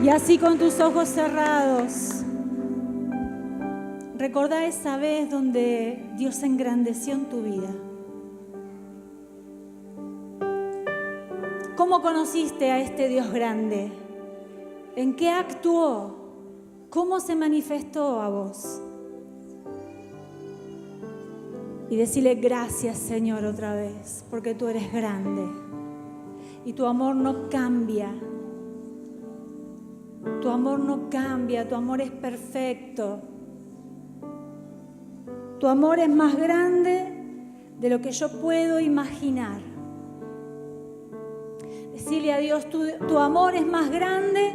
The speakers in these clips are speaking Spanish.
Y así con tus ojos cerrados, recordá esa vez donde Dios engrandeció en tu vida. ¿Cómo conociste a este Dios grande? ¿En qué actuó? ¿Cómo se manifestó a vos? Y decirle gracias, Señor, otra vez, porque tú eres grande y tu amor no cambia. Tu amor no cambia, tu amor es perfecto. Tu amor es más grande de lo que yo puedo imaginar. Decirle a Dios, tu amor es más grande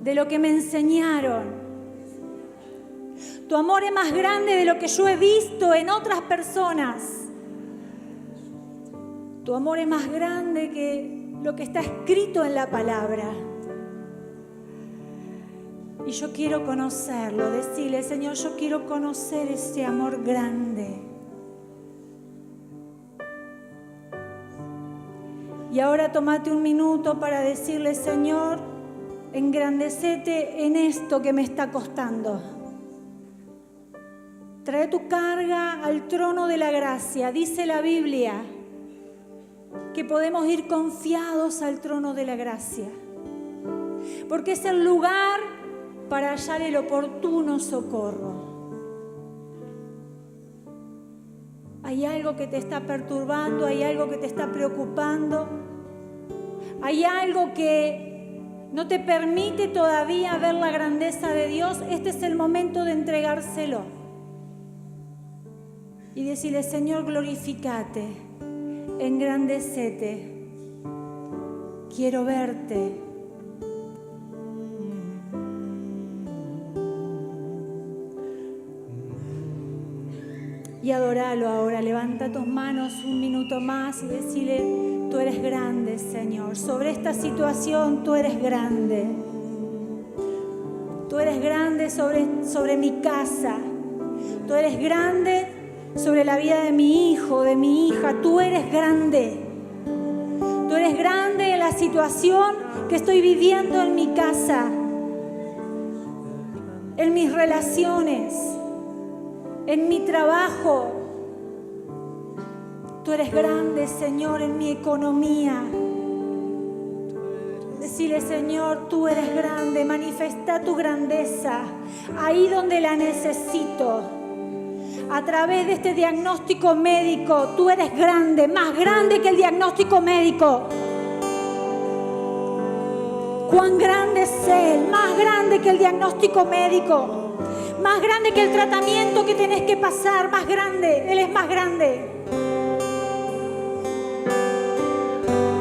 de lo que me enseñaron. Tu amor es más grande de lo que yo he visto en otras personas. Tu amor es más grande que lo que está escrito en la palabra. Y yo quiero conocerlo, decirle, Señor, yo quiero conocer ese amor grande. Y ahora tómate un minuto para decirle, Señor, engrandecete en esto que me está costando. Trae tu carga al trono de la gracia. Dice la Biblia que podemos ir confiados al trono de la gracia, porque es el lugar para hallar el oportuno socorro. Hay algo que te está perturbando, hay algo que te está preocupando, hay algo que no te permite todavía ver la grandeza de Dios. Este es el momento de entregárselo y decirle, Señor, glorifícate, engrandecete, quiero verte. Y adoralo ahora, levanta tus manos un minuto más y decirle, tú eres grande, Señor. Sobre esta situación, tú eres grande. Tú eres grande sobre mi casa. Tú eres grande sobre la vida de mi hijo, de mi hija. Tú eres grande. Tú eres grande en la situación que estoy viviendo en mi casa, en mis relaciones, en mi trabajo. Tú eres grande, Señor, en mi economía. Decirle, Señor, tú eres grande, manifiesta tu grandeza ahí donde la necesito. A través de este diagnóstico médico, tú eres grande, más grande que el diagnóstico médico. Cuán grande es Él, más grande que el diagnóstico médico. Más grande que el tratamiento que tenés que pasar, más grande. Él es más grande.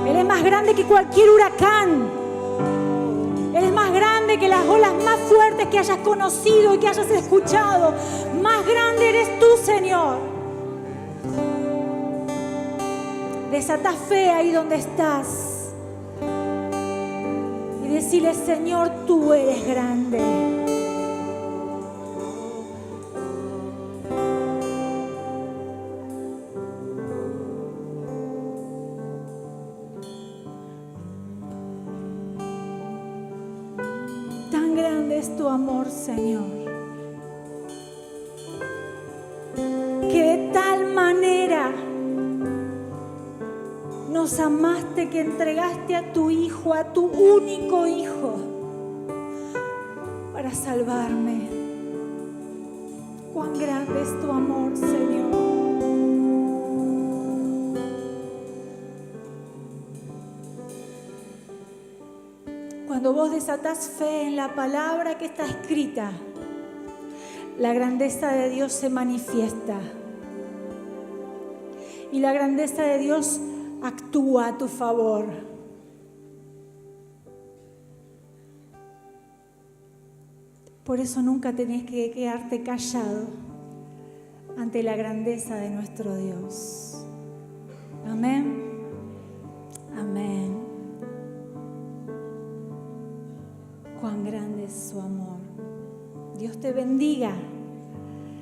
Él es más grande que cualquier huracán. Él es más grande que las olas más fuertes que hayas conocido y que hayas escuchado. Más grande eres tú, Señor. Desata fe ahí donde estás. Y decirle, Señor, tú eres grande. Es tu amor, Señor, que de tal manera nos amaste que entregaste a tu Hijo, a tu único Hijo, para salvarme. Cuán grande es tu amor, Señor. Cuando vos desatás fe en la palabra que está escrita, la grandeza de Dios se manifiesta. Y la grandeza de Dios actúa a tu favor. Por eso nunca tenés que quedarte callado ante la grandeza de nuestro Dios. Amén. Amén. Cuán grande es su amor. Dios te bendiga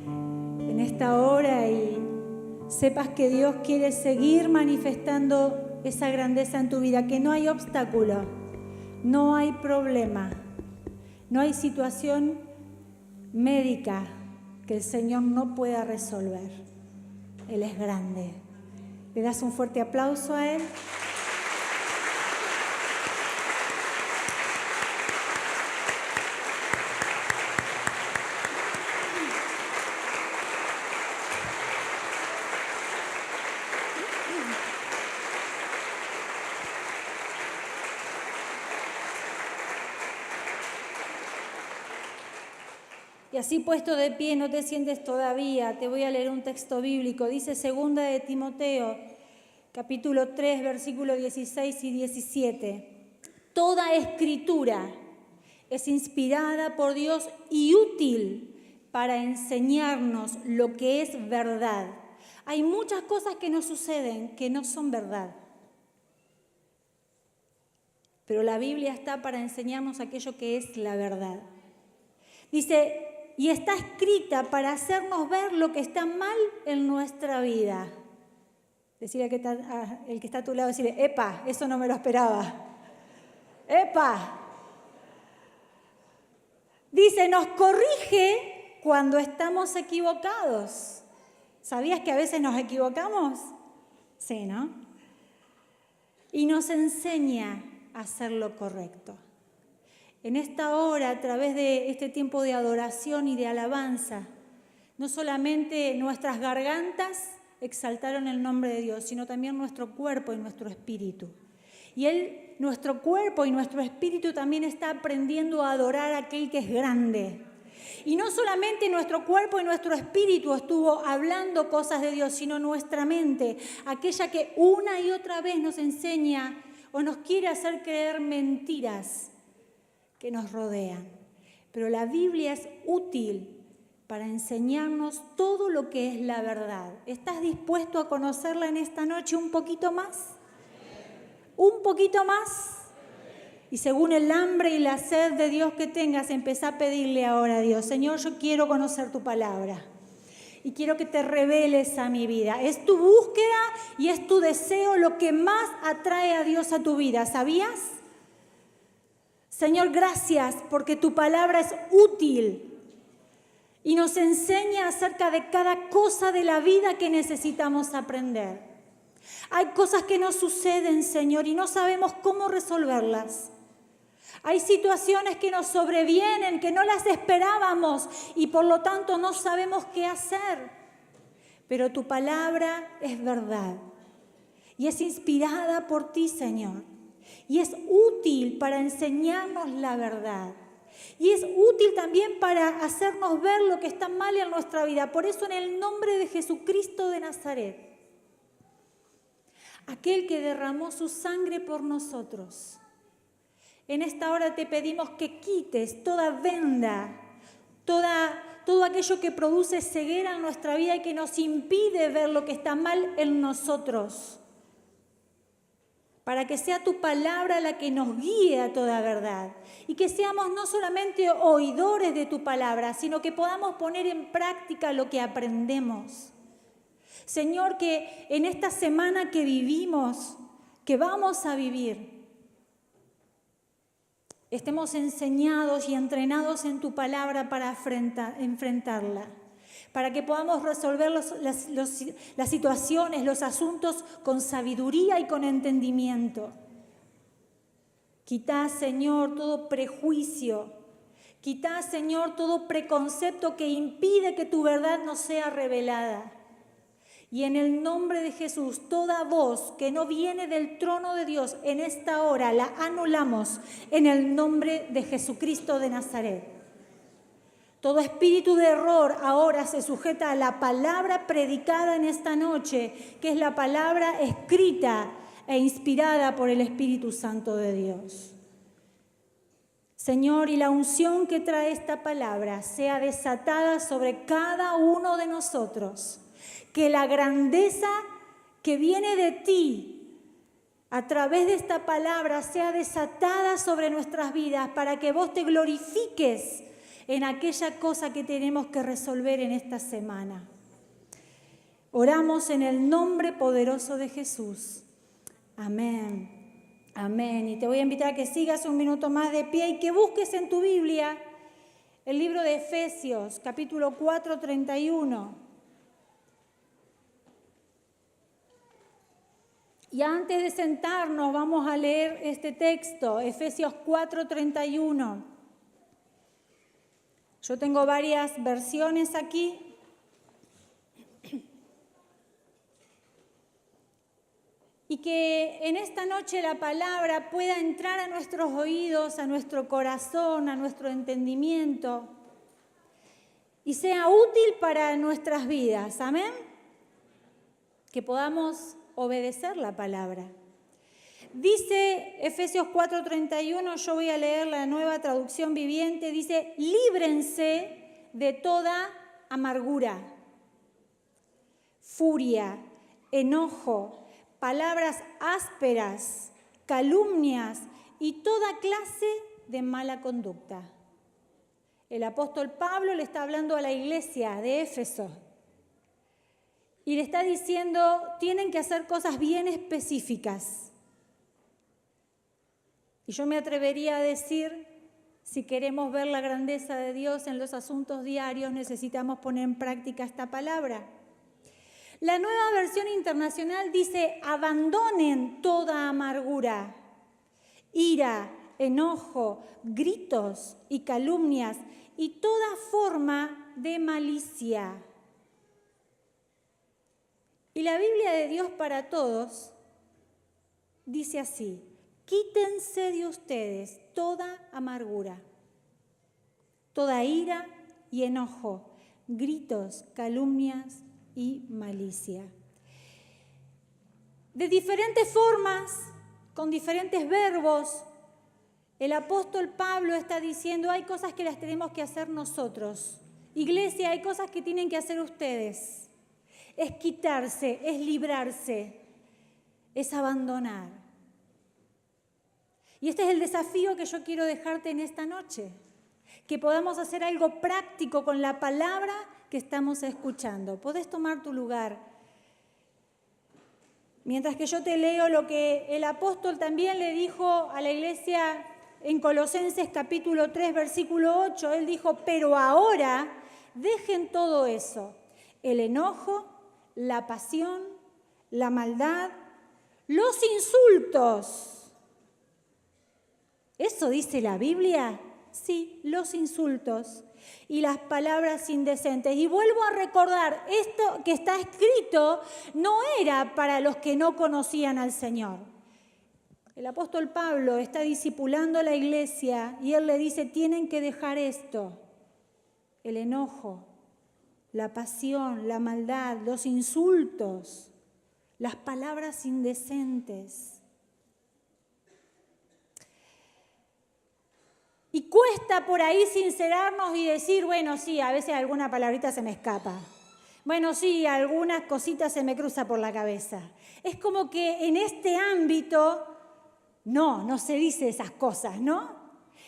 en esta hora y sepas que Dios quiere seguir manifestando esa grandeza en tu vida, que no hay obstáculo, No hay problema, no hay situación médica que el Señor no pueda resolver. Él es grande. ¿Le das un fuerte aplauso a Él? Y así puesto de pie, no te sientes todavía, te voy a leer un texto bíblico. Dice 2 de Timoteo, capítulo 3, versículos 16 y 17. Toda escritura es inspirada por Dios y útil para enseñarnos lo que es verdad. Hay muchas cosas que nos suceden que no son verdad. Pero la Biblia está para enseñarnos aquello que es la verdad. Dice, y está escrita para hacernos ver lo que está mal en nuestra vida. Decirle el que está a tu lado, decirle, ¡epa! Eso no me lo esperaba. ¡Epa! Dice, nos corrige cuando estamos equivocados. ¿Sabías que a veces nos equivocamos? Sí, ¿no? Y nos enseña a hacer lo correcto. En esta hora, a través de este tiempo de adoración y de alabanza, no solamente nuestras gargantas exaltaron el nombre de Dios, sino también nuestro cuerpo y nuestro espíritu. Y nuestro cuerpo y nuestro espíritu también está aprendiendo a adorar a aquel que es grande. Y no solamente nuestro cuerpo y nuestro espíritu estuvo hablando cosas de Dios, sino nuestra mente, aquella que una y otra vez nos enseña o nos quiere hacer creer mentiras que nos rodean. Pero la Biblia es útil para enseñarnos todo lo que es la verdad. ¿Estás dispuesto a conocerla en esta noche un poquito más? ¿Un poquito más? Y según el hambre y la sed de Dios que tengas, empezá a pedirle ahora a Dios, Señor, yo quiero conocer tu palabra y quiero que te reveles a mi vida. Es tu búsqueda y es tu deseo lo que más atrae a Dios a tu vida, ¿sabías? Señor, gracias porque tu palabra es útil y nos enseña acerca de cada cosa de la vida que necesitamos aprender. Hay cosas que nos suceden, Señor, y no sabemos cómo resolverlas. Hay situaciones que nos sobrevienen, que no las esperábamos y por lo tanto no sabemos qué hacer. Pero tu palabra es verdad y es inspirada por ti, Señor. Y es útil para enseñarnos la verdad. Y es útil también para hacernos ver lo que está mal en nuestra vida. Por eso en el nombre de Jesucristo de Nazaret, aquel que derramó su sangre por nosotros, en esta hora te pedimos que quites toda venda, todo aquello que produce ceguera en nuestra vida y que nos impide ver lo que está mal en nosotros. Para que sea tu palabra la que nos guíe a toda verdad y que seamos no solamente oidores de tu palabra, sino que podamos poner en práctica lo que aprendemos. Señor, que en esta semana que vivimos, que vamos a vivir, estemos enseñados y entrenados en tu palabra para enfrentarla. Para que podamos resolver las situaciones, los asuntos con sabiduría y con entendimiento. Quitá, Señor, todo prejuicio. Quitá, Señor, todo preconcepto que impide que tu verdad nos sea revelada. Y en el nombre de Jesús, toda voz que no viene del trono de Dios en esta hora la anulamos en el nombre de Jesucristo de Nazaret. Todo espíritu de error ahora se sujeta a la palabra predicada en esta noche, que es la palabra escrita e inspirada por el Espíritu Santo de Dios. Señor, y la unción que trae esta palabra sea desatada sobre cada uno de nosotros. Que la grandeza que viene de ti a través de esta palabra sea desatada sobre nuestras vidas para que vos te glorifiques en aquella cosa que tenemos que resolver en esta semana. Oramos en el nombre poderoso de Jesús. Amén Amén. Y te voy a invitar a que sigas un minuto más de pie y que busques en tu Biblia el libro de Efesios, capítulo 4, 31. Y antes de sentarnos vamos a leer este texto, Efesios 4, 31. Yo tengo varias versiones aquí. Y que en esta noche la palabra pueda entrar a nuestros oídos, a nuestro corazón, a nuestro entendimiento y sea útil para nuestras vidas. Amén. Que podamos obedecer la palabra. Dice Efesios 4:31, yo voy a leer la Nueva Traducción Viviente, dice: líbrense de toda amargura, furia, enojo, palabras ásperas, calumnias y toda clase de mala conducta. El apóstol Pablo le está hablando a la iglesia de Éfeso y le está diciendo, tienen que hacer cosas bien específicas. Y yo me atrevería a decir, si queremos ver la grandeza de Dios en los asuntos diarios, necesitamos poner en práctica esta palabra. La Nueva Versión Internacional dice, abandonen toda amargura, ira, enojo, gritos y calumnias y toda forma de malicia. Y la Biblia de Dios para Todos dice así, quítense de ustedes toda amargura, toda ira y enojo, gritos, calumnias y malicia. De diferentes formas, con diferentes verbos, el apóstol Pablo está diciendo, hay cosas que las tenemos que hacer nosotros. Iglesia, hay cosas que tienen que hacer ustedes. Es quitarse, es librarse, es abandonar. Y este es el desafío que yo quiero dejarte en esta noche, que podamos hacer algo práctico con la palabra que estamos escuchando. Podés tomar tu lugar. Mientras que yo te leo lo que el apóstol también le dijo a la iglesia en Colosenses capítulo 3, versículo 8, él dijo, pero ahora dejen todo eso, el enojo, la pasión, la maldad, los insultos. ¿Eso dice la Biblia? Sí, los insultos y las palabras indecentes. Y vuelvo a recordar, esto que está escrito no era para los que no conocían al Señor. El apóstol Pablo está discipulando a la iglesia y él le dice, tienen que dejar esto, el enojo, la pasión, la maldad, los insultos, las palabras indecentes. Y cuesta por ahí sincerarnos y decir, bueno, sí, a veces alguna palabrita se me escapa. Bueno, sí, algunas cositas se me cruza por la cabeza. Es como que en este ámbito, no se dice esas cosas, ¿no?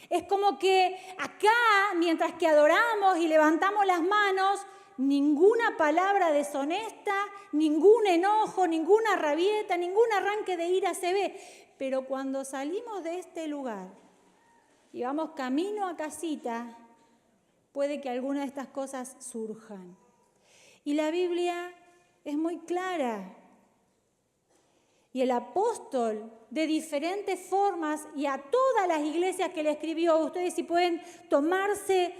Es como que acá, mientras que adoramos y levantamos las manos, ninguna palabra deshonesta, ningún enojo, ninguna rabieta, ningún arranque de ira se ve. Pero cuando salimos de este lugar y vamos camino a casita, puede que alguna de estas cosas surjan. Y la Biblia es muy clara. Y el apóstol, de diferentes formas, y a todas las iglesias que le escribió, ustedes si pueden tomarse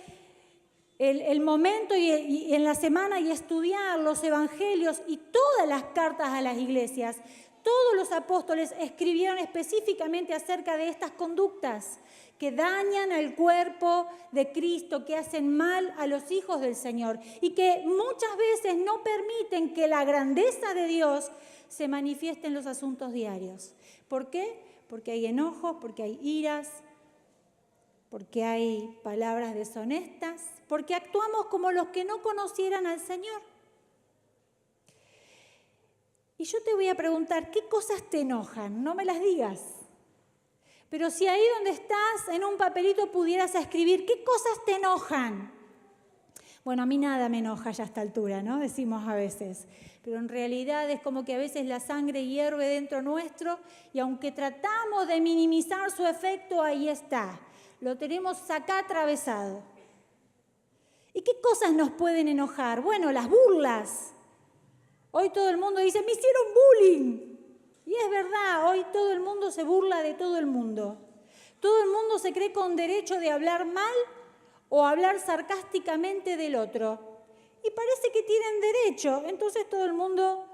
el momento y en la semana y estudiar los evangelios y todas las cartas a las iglesias, todos los apóstoles escribieron específicamente acerca de estas conductas que dañan al cuerpo de Cristo, que hacen mal a los hijos del Señor y que muchas veces no permiten que la grandeza de Dios se manifieste en los asuntos diarios. ¿Por qué? Porque hay enojos, porque hay iras, porque hay palabras deshonestas, porque actuamos como los que no conocieran al Señor. Y yo te voy a preguntar, ¿qué cosas te enojan? No me las digas. Pero si ahí donde estás, en un papelito pudieras escribir, ¿qué cosas te enojan? Bueno, a mí nada me enoja ya a esta altura, ¿no? Decimos a veces. Pero en realidad es como que a veces la sangre hierve dentro nuestro y aunque tratamos de minimizar su efecto, ahí está. Lo tenemos acá atravesado. ¿Y qué cosas nos pueden enojar? Bueno, las burlas. Hoy todo el mundo dice, me hicieron bullying. Y es verdad, hoy todo el mundo se burla de todo el mundo. Todo el mundo se cree con derecho de hablar mal o hablar sarcásticamente del otro. Y parece que tienen derecho, entonces todo el mundo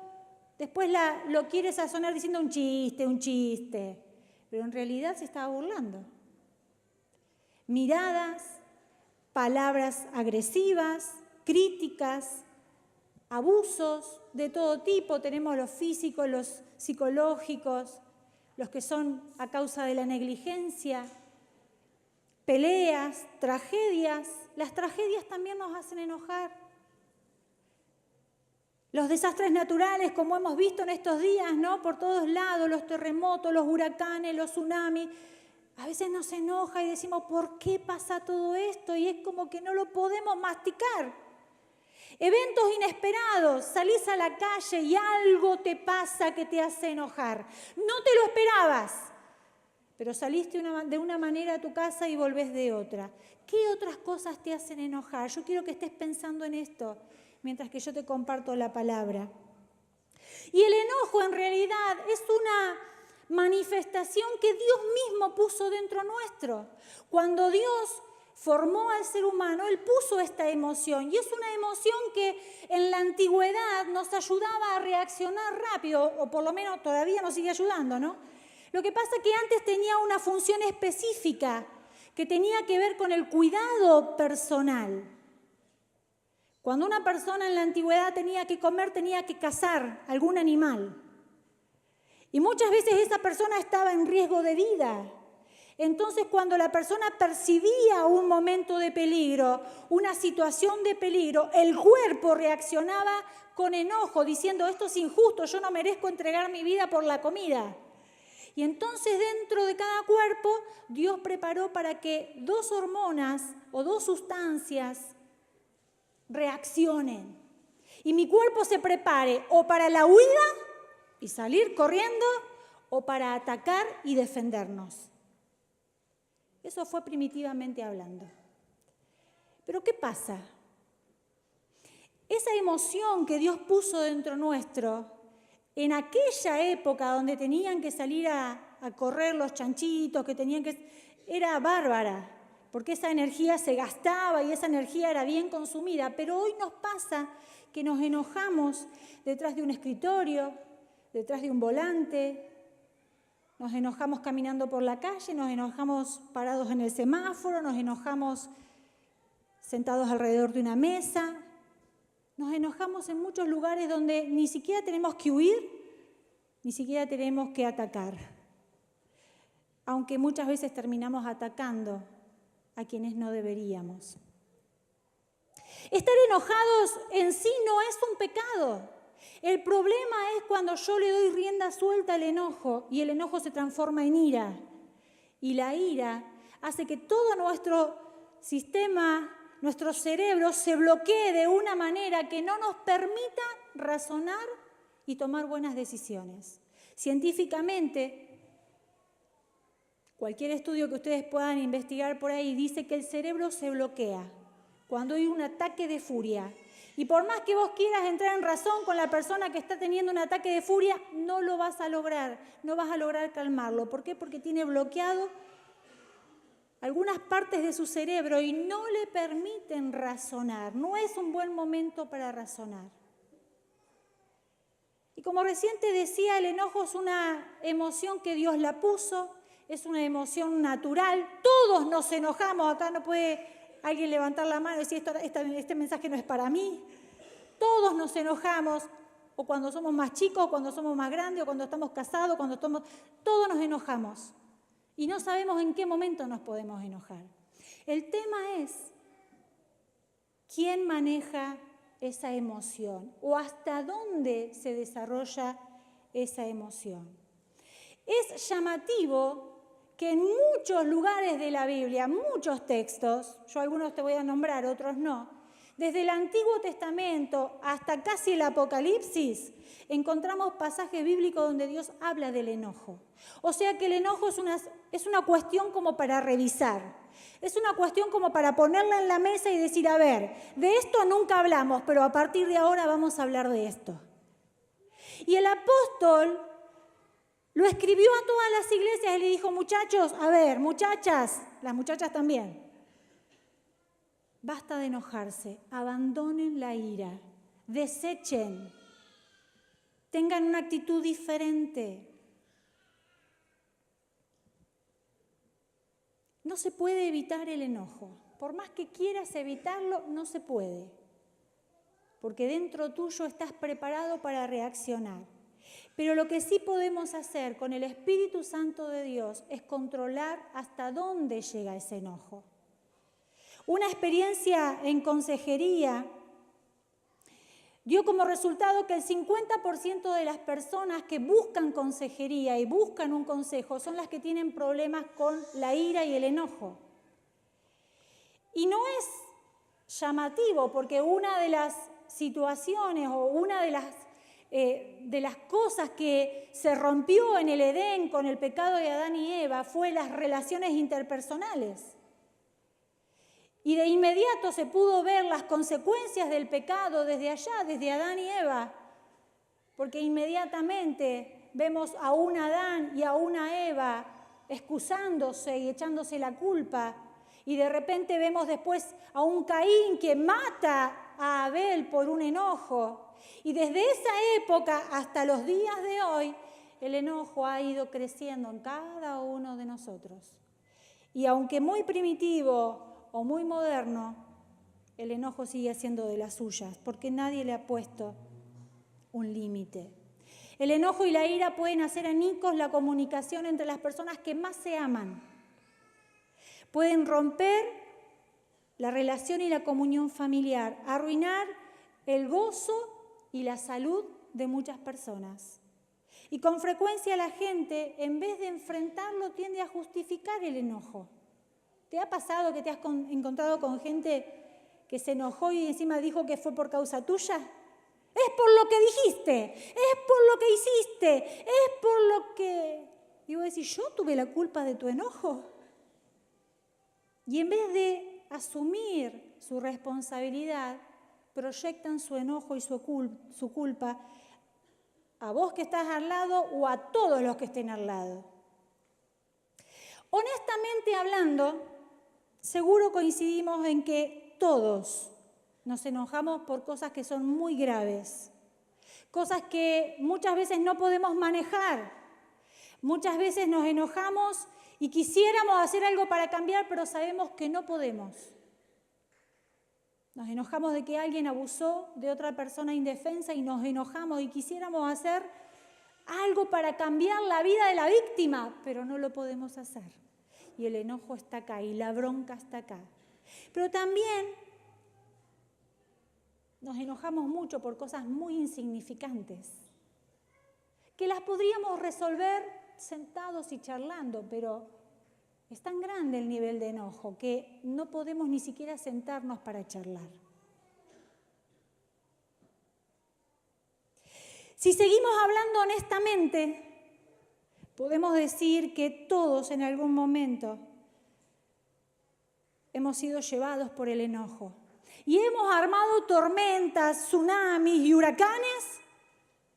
después lo quiere sazonar diciendo un chiste. Pero en realidad se estaba burlando. Miradas, palabras agresivas, críticas, abusos de todo tipo. Tenemos los físicos, los psicológicos, los que son a causa de la negligencia, peleas, tragedias. Las tragedias también nos hacen enojar. Los desastres naturales, como hemos visto en estos días, ¿no? Por todos lados, los terremotos, los huracanes, los tsunamis. A veces nos enoja y decimos, ¿por qué pasa todo esto? Y es como que no lo podemos masticar. Eventos inesperados, salís a la calle y algo te pasa que te hace enojar. No te lo esperabas, pero saliste de una manera a tu casa y volvés de otra. ¿Qué otras cosas te hacen enojar? Yo quiero que estés pensando en esto mientras que yo te comparto la palabra. Y el enojo en realidad es una manifestación que Dios mismo puso dentro nuestro. Cuando Dios formó al ser humano, Él puso esta emoción. Y es una emoción que en la antigüedad nos ayudaba a reaccionar rápido, o por lo menos todavía nos sigue ayudando, ¿no? Lo que pasa es que antes tenía una función específica que tenía que ver con el cuidado personal. Cuando una persona en la antigüedad tenía que comer, tenía que cazar algún animal. Y muchas veces esa persona estaba en riesgo de vida. Entonces, cuando la persona percibía un momento de peligro, una situación de peligro, el cuerpo reaccionaba con enojo, diciendo, esto es injusto, yo no merezco entregar mi vida por la comida. Y entonces, dentro de cada cuerpo, Dios preparó para que dos hormonas o dos sustancias reaccionen. Y mi cuerpo se prepare o para la huida y salir corriendo o para atacar y defendernos. Eso fue primitivamente hablando. Pero ¿qué pasa? Esa emoción que Dios puso dentro nuestro, en aquella época donde tenían que salir a correr los chanchitos, era bárbara, porque esa energía se gastaba y esa energía era bien consumida. Pero hoy nos pasa que nos enojamos detrás de un escritorio, detrás de un volante. Nos enojamos caminando por la calle, nos enojamos parados en el semáforo, nos enojamos sentados alrededor de una mesa. Nos enojamos en muchos lugares donde ni siquiera tenemos que huir, ni siquiera tenemos que atacar. Aunque muchas veces terminamos atacando a quienes no deberíamos. Estar enojados en sí no es un pecado. El problema es cuando yo le doy rienda suelta al enojo y el enojo se transforma en ira. Y la ira hace que todo nuestro sistema, nuestro cerebro se bloquee de una manera que no nos permita razonar y tomar buenas decisiones. Científicamente, cualquier estudio que ustedes puedan investigar por ahí dice que el cerebro se bloquea cuando hay un ataque de furia. Y por más que vos quieras entrar en razón con la persona que está teniendo un ataque de furia, no lo vas a lograr, no vas a lograr calmarlo. ¿Por qué? Porque tiene bloqueado algunas partes de su cerebro y no le permiten razonar. No es un buen momento para razonar. Y como recién te decía, el enojo es una emoción que Dios la puso, es una emoción natural. Todos nos enojamos, acá no puede alguien levantar la mano y decir, este mensaje no es para mí. Todos nos enojamos, o cuando somos más chicos, o cuando somos más grandes, o cuando estamos casados, todos nos enojamos. Y no sabemos en qué momento nos podemos enojar. El tema es, ¿quién maneja esa emoción? ¿O hasta dónde se desarrolla esa emoción? Es llamativo que en muchos lugares de la Biblia, muchos textos, yo algunos te voy a nombrar, otros no, Desde el Antiguo Testamento hasta casi el Apocalipsis, encontramos pasajes bíblicos donde Dios habla del enojo. O sea que el enojo es una cuestión como para revisar. Es una cuestión como para ponerla en la mesa y decir, a ver, de esto nunca hablamos, pero a partir de ahora vamos a hablar de esto. Y el apóstol lo escribió a todas las iglesias y le dijo, muchachos, a ver, muchachas, las muchachas también, basta de enojarse, abandonen la ira, desechen, tengan una actitud diferente. No se puede evitar el enojo. Por más que quieras evitarlo, no se puede. Porque dentro tuyo estás preparado para reaccionar. Pero lo que sí podemos hacer con el Espíritu Santo de Dios es controlar hasta dónde llega ese enojo. Una experiencia en consejería dio como resultado que el 50% de las personas que buscan consejería y buscan un consejo son las que tienen problemas con la ira y el enojo. Y no es llamativo porque una de las situaciones o una de las cosas que se rompió en el Edén con el pecado de Adán y Eva fue las relaciones interpersonales. Y de inmediato se pudo ver las consecuencias del pecado desde allá, desde Adán y Eva, porque inmediatamente vemos a un Adán y a una Eva excusándose y echándose la culpa, y de repente vemos después a un Caín que mata a Abel por un enojo, y desde esa época hasta los días de hoy, el enojo ha ido creciendo en cada uno de nosotros. Y aunque muy primitivo o muy moderno, el enojo sigue siendo de las suyas, porque nadie le ha puesto un límite. El enojo y la ira pueden hacer añicos la comunicación entre las personas que más se aman. Pueden romper la relación y la comunión familiar, arruinar el gozo y la salud de muchas personas. Y con frecuencia la gente, en vez de enfrentarlo, tiende a justificar el enojo. ¿Te ha pasado que te has encontrado con gente que se enojó y encima dijo que fue por causa tuya? Es por lo que dijiste, es por lo que hiciste, es por lo que... Y vos decís, yo tuve la culpa de tu enojo. Y en vez de asumir su responsabilidad, proyectan su enojo y su culpa a vos que estás al lado o a todos los que estén al lado. Honestamente hablando, seguro coincidimos en que todos nos enojamos por cosas que son muy graves, cosas que muchas veces no podemos manejar. Muchas veces nos enojamos y quisiéramos hacer algo para cambiar, pero sabemos que no podemos. Nos enojamos de que alguien abusó de otra persona indefensa y nos enojamos y quisiéramos hacer algo para cambiar la vida de la víctima, pero no lo podemos hacer. Y el enojo está acá y la bronca está acá. Pero también nos enojamos mucho por cosas muy insignificantes, que las podríamos resolver sentados y charlando, pero es tan grande el nivel de enojo que no podemos ni siquiera sentarnos para charlar. Si seguimos hablando honestamente, podemos decir que todos en algún momento hemos sido llevados por el enojo y hemos armado tormentas, tsunamis y huracanes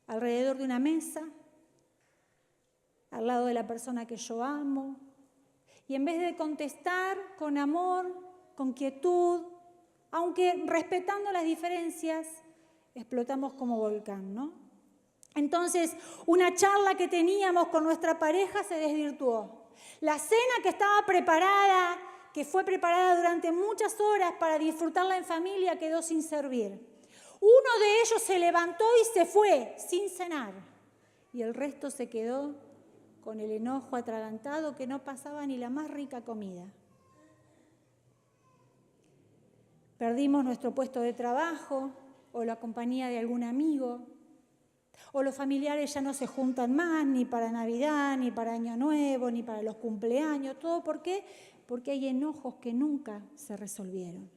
alrededor de una mesa, al lado de la persona que yo amo. Y en vez de contestar con amor, con quietud, aunque respetando las diferencias, explotamos como volcán, ¿no? Entonces, una charla que teníamos con nuestra pareja se desvirtuó. La cena que estaba preparada, que fue preparada durante muchas horas para disfrutarla en familia, quedó sin servir. Uno de ellos se levantó y se fue sin cenar. Y el resto se quedó con el enojo atragantado que no pasaba ni la más rica comida. Perdimos nuestro puesto de trabajo o la compañía de algún amigo, o los familiares ya no se juntan más ni para Navidad, ni para Año Nuevo, ni para los cumpleaños. ¿Todo por qué? Porque hay enojos que nunca se resolvieron.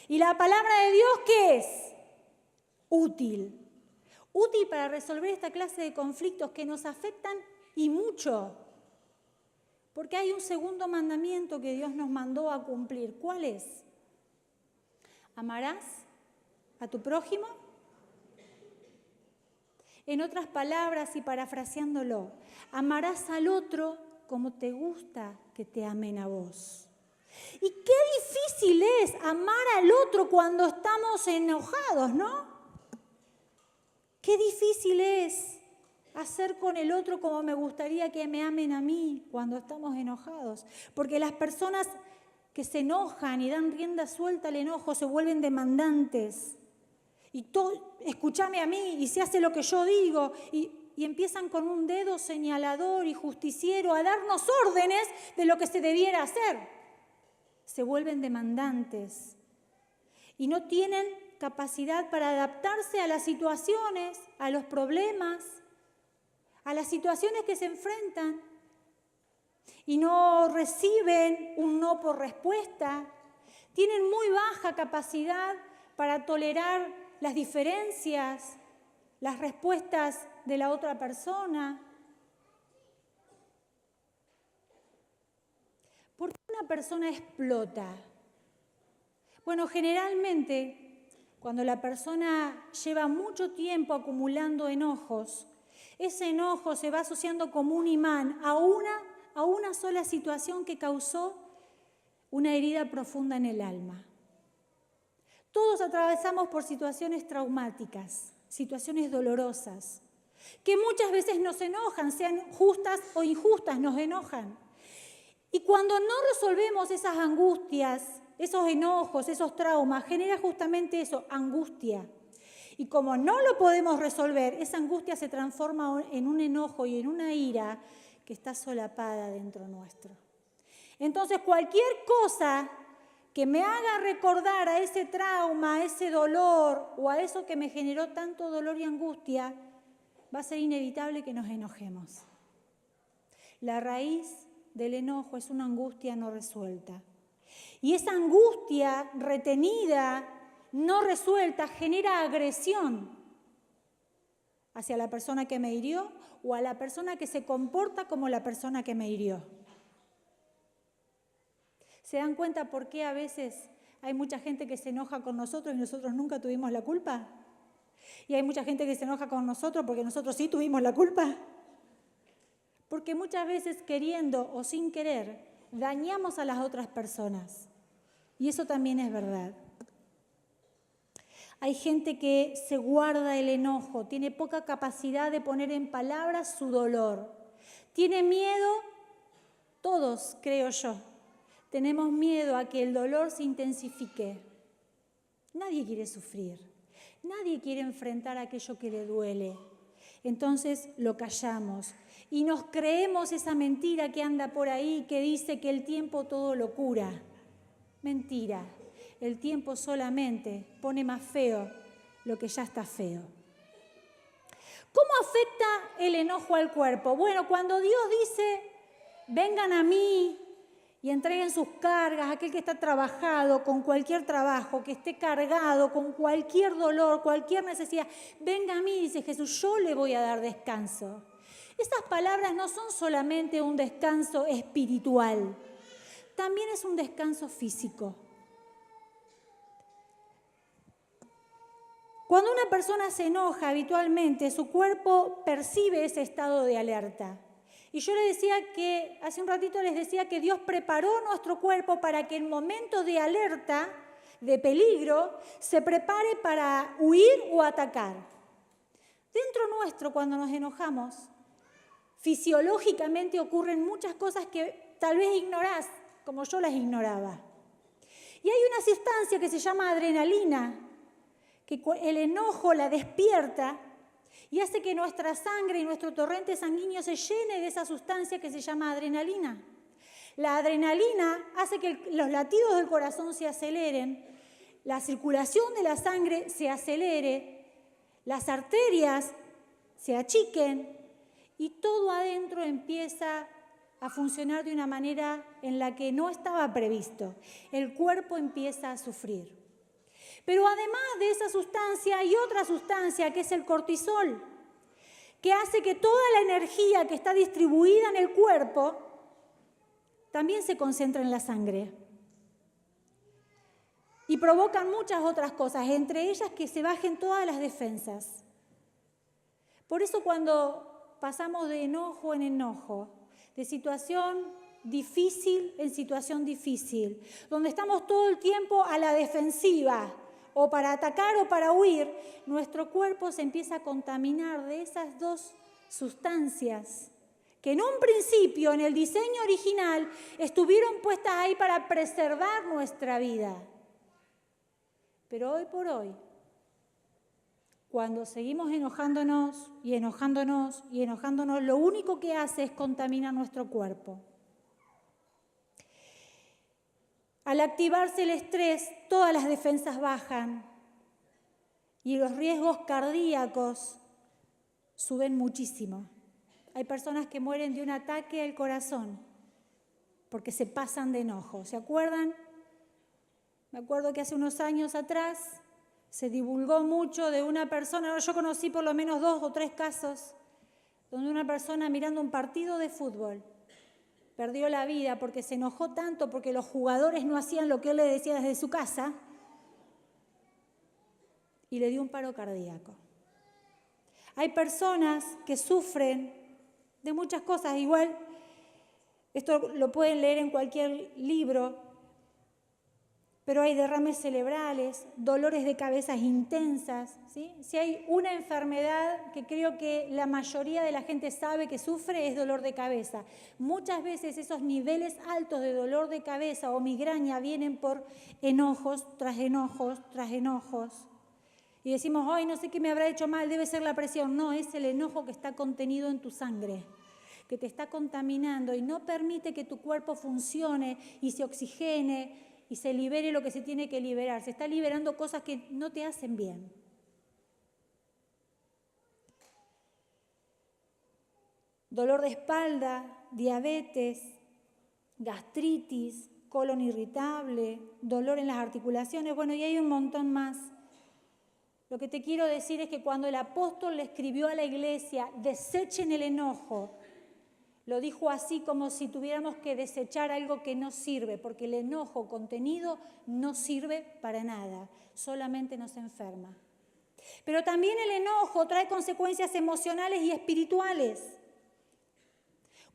¿Y la palabra de Dios qué es? Útil. Útil para resolver esta clase de conflictos que nos afectan y mucho. Porque hay un segundo mandamiento que Dios nos mandó a cumplir. ¿Cuál es? ¿Amarás a tu prójimo? En otras palabras y parafraseándolo, amarás al otro como te gusta que te amen a vos. Y qué difícil es amar al otro cuando estamos enojados, ¿no? Qué difícil es hacer con el otro como me gustaría que me amen a mí cuando estamos enojados. Porque las personas que se enojan y dan rienda suelta al enojo se vuelven demandantes. Y todo, escúchame a mí y se hace lo que yo digo. Y empiezan con un dedo señalador y justiciero a darnos órdenes de lo que se debiera hacer. Se vuelven demandantes y no tienen capacidad para adaptarse a las situaciones, a los problemas, a las situaciones que se enfrentan y no reciben un no por respuesta. Tienen muy baja capacidad para tolerar las diferencias, las respuestas de la otra persona. ¿Por qué una persona explota? Bueno, generalmente, cuando la persona lleva mucho tiempo acumulando enojos, ese enojo se va asociando como un imán a una sola situación que causó una herida profunda en el alma. Todos atravesamos por situaciones traumáticas, situaciones dolorosas, que muchas veces nos enojan, sean justas o injustas, nos enojan. Y cuando no resolvemos esas angustias, esos enojos, esos traumas, genera justamente eso, angustia. Y como no lo podemos resolver, esa angustia se transforma en un enojo y en una ira que está solapada dentro nuestro. Entonces, cualquier cosa que me haga recordar a ese trauma, a ese dolor o a eso que me generó tanto dolor y angustia, va a ser inevitable que nos enojemos. La raíz del enojo es una angustia no resuelta. Y esa angustia retenida, no resuelta, genera agresión hacia la persona que me hirió o a la persona que se comporta como la persona que me hirió. ¿Se dan cuenta por qué a veces hay mucha gente que se enoja con nosotros y nosotros nunca tuvimos la culpa? Y hay mucha gente que se enoja con nosotros porque nosotros sí tuvimos la culpa. Porque muchas veces, queriendo o sin querer, dañamos a las otras personas. Y eso también es verdad. Hay gente que se guarda el enojo, tiene poca capacidad de poner en palabras su dolor. Tiene miedo, todos creo yo, tenemos miedo a que el dolor se intensifique. Nadie quiere sufrir, nadie quiere enfrentar aquello que le duele. Entonces lo callamos y nos creemos esa mentira que anda por ahí que dice que el tiempo todo lo cura. Mentira, el tiempo solamente pone más feo lo que ya está feo. ¿Cómo afecta el enojo al cuerpo? Bueno, cuando Dios dice, vengan a mí y entreguen sus cargas, aquel que está trabajado con cualquier trabajo, que esté cargado con cualquier dolor, cualquier necesidad, venga a mí, dice Jesús, yo le voy a dar descanso. Esas palabras no son solamente un descanso espiritual, también es un descanso físico. Cuando una persona se enoja habitualmente, su cuerpo percibe ese estado de alerta. Y yo les decía que, hace un ratito les decía que Dios preparó nuestro cuerpo para que en momentos de alerta, de peligro, se prepare para huir o atacar. Dentro nuestro, cuando nos enojamos, fisiológicamente ocurren muchas cosas que tal vez ignorás, como yo las ignoraba. Y hay una sustancia que se llama adrenalina, que el enojo la despierta y hace que nuestra sangre y nuestro torrente sanguíneo se llene de esa sustancia que se llama adrenalina. La adrenalina hace que los latidos del corazón se aceleren, la circulación de la sangre se acelere, las arterias se achiquen y todo adentro empieza a funcionar de una manera en la que no estaba previsto. El cuerpo empieza a sufrir. Pero además de esa sustancia hay otra sustancia que es el cortisol, que hace que toda la energía que está distribuida en el cuerpo también se concentre en la sangre. Y provocan muchas otras cosas, entre ellas que se bajen todas las defensas. Por eso cuando pasamos de enojo en enojo, de situación difícil en situación difícil, donde estamos todo el tiempo a la defensiva, o para atacar o para huir, nuestro cuerpo se empieza a contaminar de esas dos sustancias que en un principio, en el diseño original, estuvieron puestas ahí para preservar nuestra vida. Pero hoy por hoy, cuando seguimos enojándonos y enojándonos y enojándonos, lo único que hace es contaminar nuestro cuerpo. Al activarse el estrés, todas las defensas bajan y los riesgos cardíacos suben muchísimo. Hay personas que mueren de un ataque al corazón porque se pasan de enojo. ¿Se acuerdan? Me acuerdo que hace unos años atrás se divulgó mucho de una persona, yo conocí por lo menos 2 o 3 casos, donde una persona mirando un partido de fútbol perdió la vida porque se enojó tanto porque los jugadores no hacían lo que él le decía desde su casa y le dio un paro cardíaco. Hay personas que sufren de muchas cosas, igual esto lo pueden leer en cualquier libro, pero hay derrames cerebrales, dolores de cabezas intensas, ¿sí? Si hay una enfermedad que creo que la mayoría de la gente sabe que sufre es dolor de cabeza. Muchas veces esos niveles altos de dolor de cabeza o migraña vienen por enojos tras enojos tras enojos. Y decimos, ay, no sé qué me habrá hecho mal, debe ser la presión. No, es el enojo que está contenido en tu sangre, que te está contaminando y no permite que tu cuerpo funcione y se oxigene y se libere lo que se tiene que liberar. Se está liberando cosas que no te hacen bien. Dolor de espalda, diabetes, gastritis, colon irritable, dolor en las articulaciones, bueno, y hay un montón más. Lo que te quiero decir es que cuando el apóstol le escribió a la iglesia, desechen el enojo, lo dijo así como si tuviéramos que desechar algo que no sirve, porque el enojo contenido no sirve para nada, solamente nos enferma. Pero también el enojo trae consecuencias emocionales y espirituales.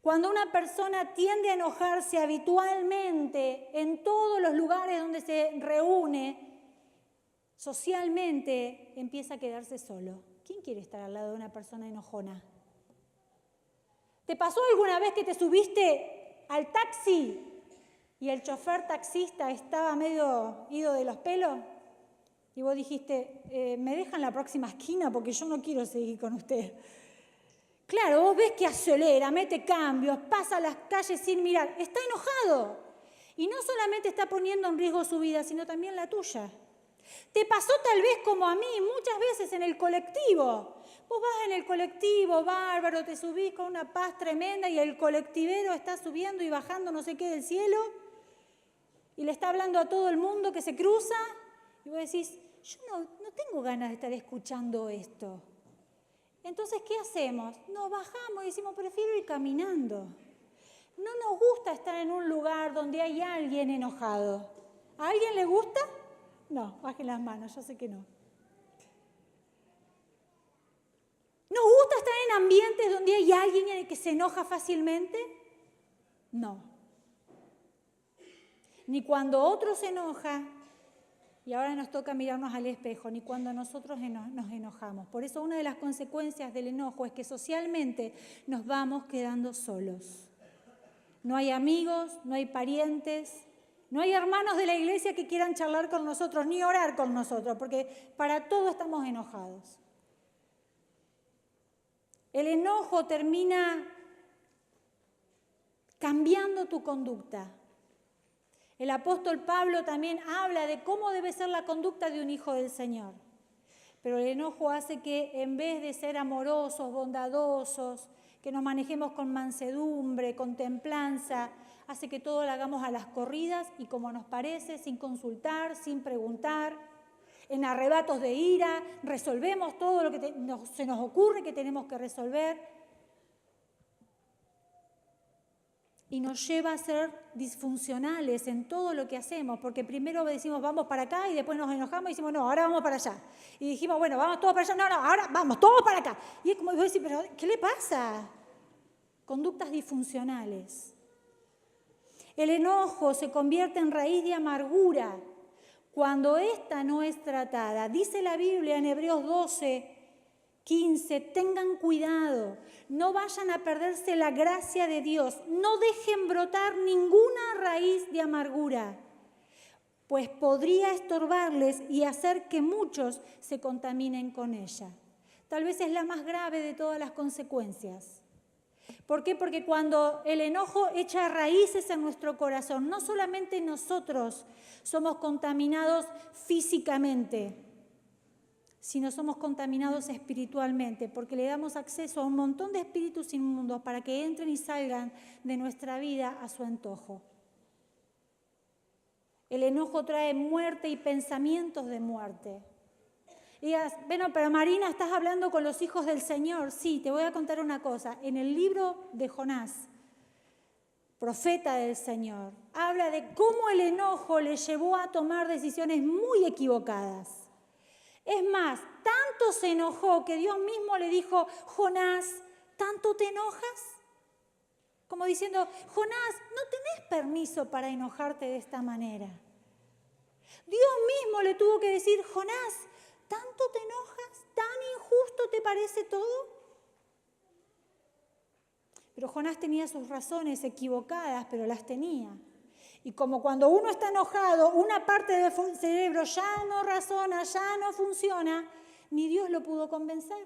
Cuando una persona tiende a enojarse habitualmente en todos los lugares donde se reúne, socialmente empieza a quedarse solo. ¿Quién quiere estar al lado de una persona enojona? ¿Te pasó alguna vez que te subiste al taxi y el chofer taxista estaba medio ido de los pelos? Y vos dijiste, me dejan la próxima esquina porque yo no quiero seguir con usted. Claro, vos ves que acelera, mete cambios, pasa las calles sin mirar. Está enojado. Y no solamente está poniendo en riesgo su vida, sino también la tuya. Te pasó tal vez como a mí, muchas veces en el colectivo. Vos vas en el colectivo, bárbaro, te subís con una paz tremenda y el colectivero está subiendo y bajando no sé qué del cielo y le está hablando a todo el mundo que se cruza y vos decís, yo no tengo ganas de estar escuchando esto. Entonces, ¿qué hacemos? Nos bajamos y decimos, prefiero ir caminando. No nos gusta estar en un lugar donde hay alguien enojado. ¿A alguien le gusta? No, bajen las manos, yo sé que no. ¿Nos gusta estar en ambientes donde hay alguien que se enoja fácilmente? No. Ni cuando otro se enoja, y ahora nos toca mirarnos al espejo, ni cuando nosotros nos enojamos. Por eso una de las consecuencias del enojo es que socialmente nos vamos quedando solos. No hay amigos, no hay parientes, no hay hermanos de la iglesia que quieran charlar con nosotros, ni orar con nosotros, porque para todo estamos enojados. El enojo termina cambiando tu conducta. El apóstol Pablo también habla de cómo debe ser la conducta de un hijo del Señor. Pero el enojo hace que en vez de ser amorosos, bondadosos, que nos manejemos con mansedumbre, con templanza, hace que todo lo hagamos a las corridas y como nos parece, sin consultar, sin preguntar. En arrebatos de ira, resolvemos todo lo que se nos ocurre que tenemos que resolver. Y nos lleva a ser disfuncionales en todo lo que hacemos, porque primero decimos vamos para acá y después nos enojamos y decimos no, ahora vamos para allá. Y dijimos bueno, vamos todos para allá, no, ahora vamos todos para acá. Y es como vos decís, pero ¿qué le pasa? Conductas disfuncionales. El enojo se convierte en raíz de amargura cuando ésta no es tratada. Dice la Biblia en Hebreos 12:15, tengan cuidado, no vayan a perderse la gracia de Dios, no dejen brotar ninguna raíz de amargura, pues podría estorbarles y hacer que muchos se contaminen con ella. Tal vez es la más grave de todas las consecuencias. ¿Por qué? Porque cuando el enojo echa raíces en nuestro corazón, no solamente nosotros somos contaminados físicamente, sino somos contaminados espiritualmente, porque le damos acceso a un montón de espíritus inmundos para que entren y salgan de nuestra vida a su antojo. El enojo trae muerte y pensamientos de muerte. Y digas, bueno, pero Marina, ¿estás hablando con los hijos del Señor? Sí, te voy a contar una cosa. En el libro de Jonás, profeta del Señor, habla de cómo el enojo le llevó a tomar decisiones muy equivocadas. Es más, tanto se enojó que Dios mismo le dijo, Jonás, ¿tanto te enojas? Como diciendo, Jonás, no tenés permiso para enojarte de esta manera. Dios mismo le tuvo que decir, Jonás, ¿tanto te enojas? ¿Tan injusto te parece todo? Pero Jonás tenía sus razones equivocadas, pero las tenía. Y como cuando uno está enojado, una parte del cerebro ya no razona, ya no funciona, ni Dios lo pudo convencer.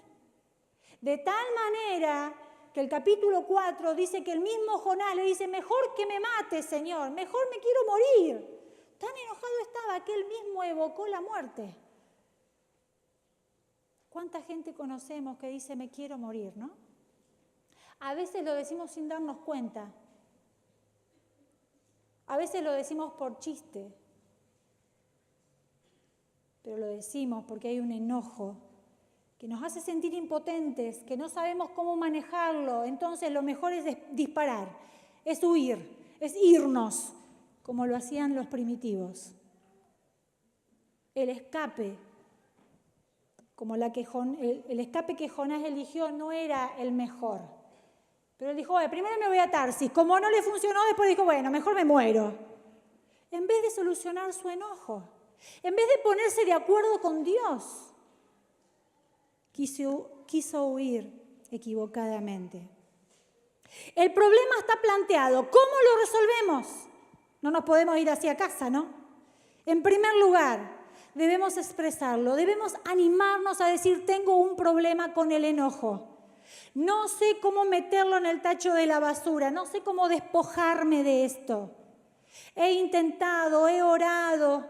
De tal manera que el capítulo 4 dice que el mismo Jonás le dice, mejor que me mate, Señor, mejor me quiero morir. Tan enojado estaba que él mismo evocó la muerte. ¿Cuánta gente conocemos que dice, me quiero morir, no? A veces lo decimos sin darnos cuenta. A veces lo decimos por chiste. Pero lo decimos porque hay un enojo que nos hace sentir impotentes, que no sabemos cómo manejarlo. Entonces lo mejor es disparar, es huir, es irnos, como lo hacían los primitivos. El escape, como el escape que Jonás eligió no era el mejor. Pero él dijo, primero me voy a Tarsis. Como no le funcionó, después dijo, bueno, mejor me muero. En vez de solucionar su enojo, en vez de ponerse de acuerdo con Dios, quiso huir equivocadamente. El problema está planteado. ¿Cómo lo resolvemos? No nos podemos ir hacia casa, ¿no? En primer lugar, debemos expresarlo, debemos animarnos a decir, tengo un problema con el enojo. No sé cómo meterlo en el tacho de la basura, no sé cómo despojarme de esto. He intentado, he orado,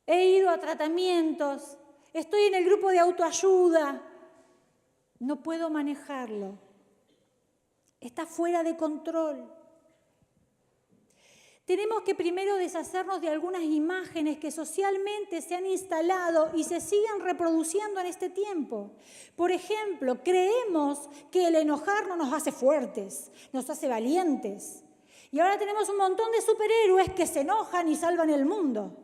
he ido a tratamientos, estoy en el grupo de autoayuda, no puedo manejarlo. Está fuera de control. Tenemos que primero deshacernos de algunas imágenes que socialmente se han instalado y se siguen reproduciendo en este tiempo. Por ejemplo, creemos que el enojarnos nos hace fuertes, nos hace valientes. Y ahora tenemos un montón de superhéroes que se enojan y salvan el mundo.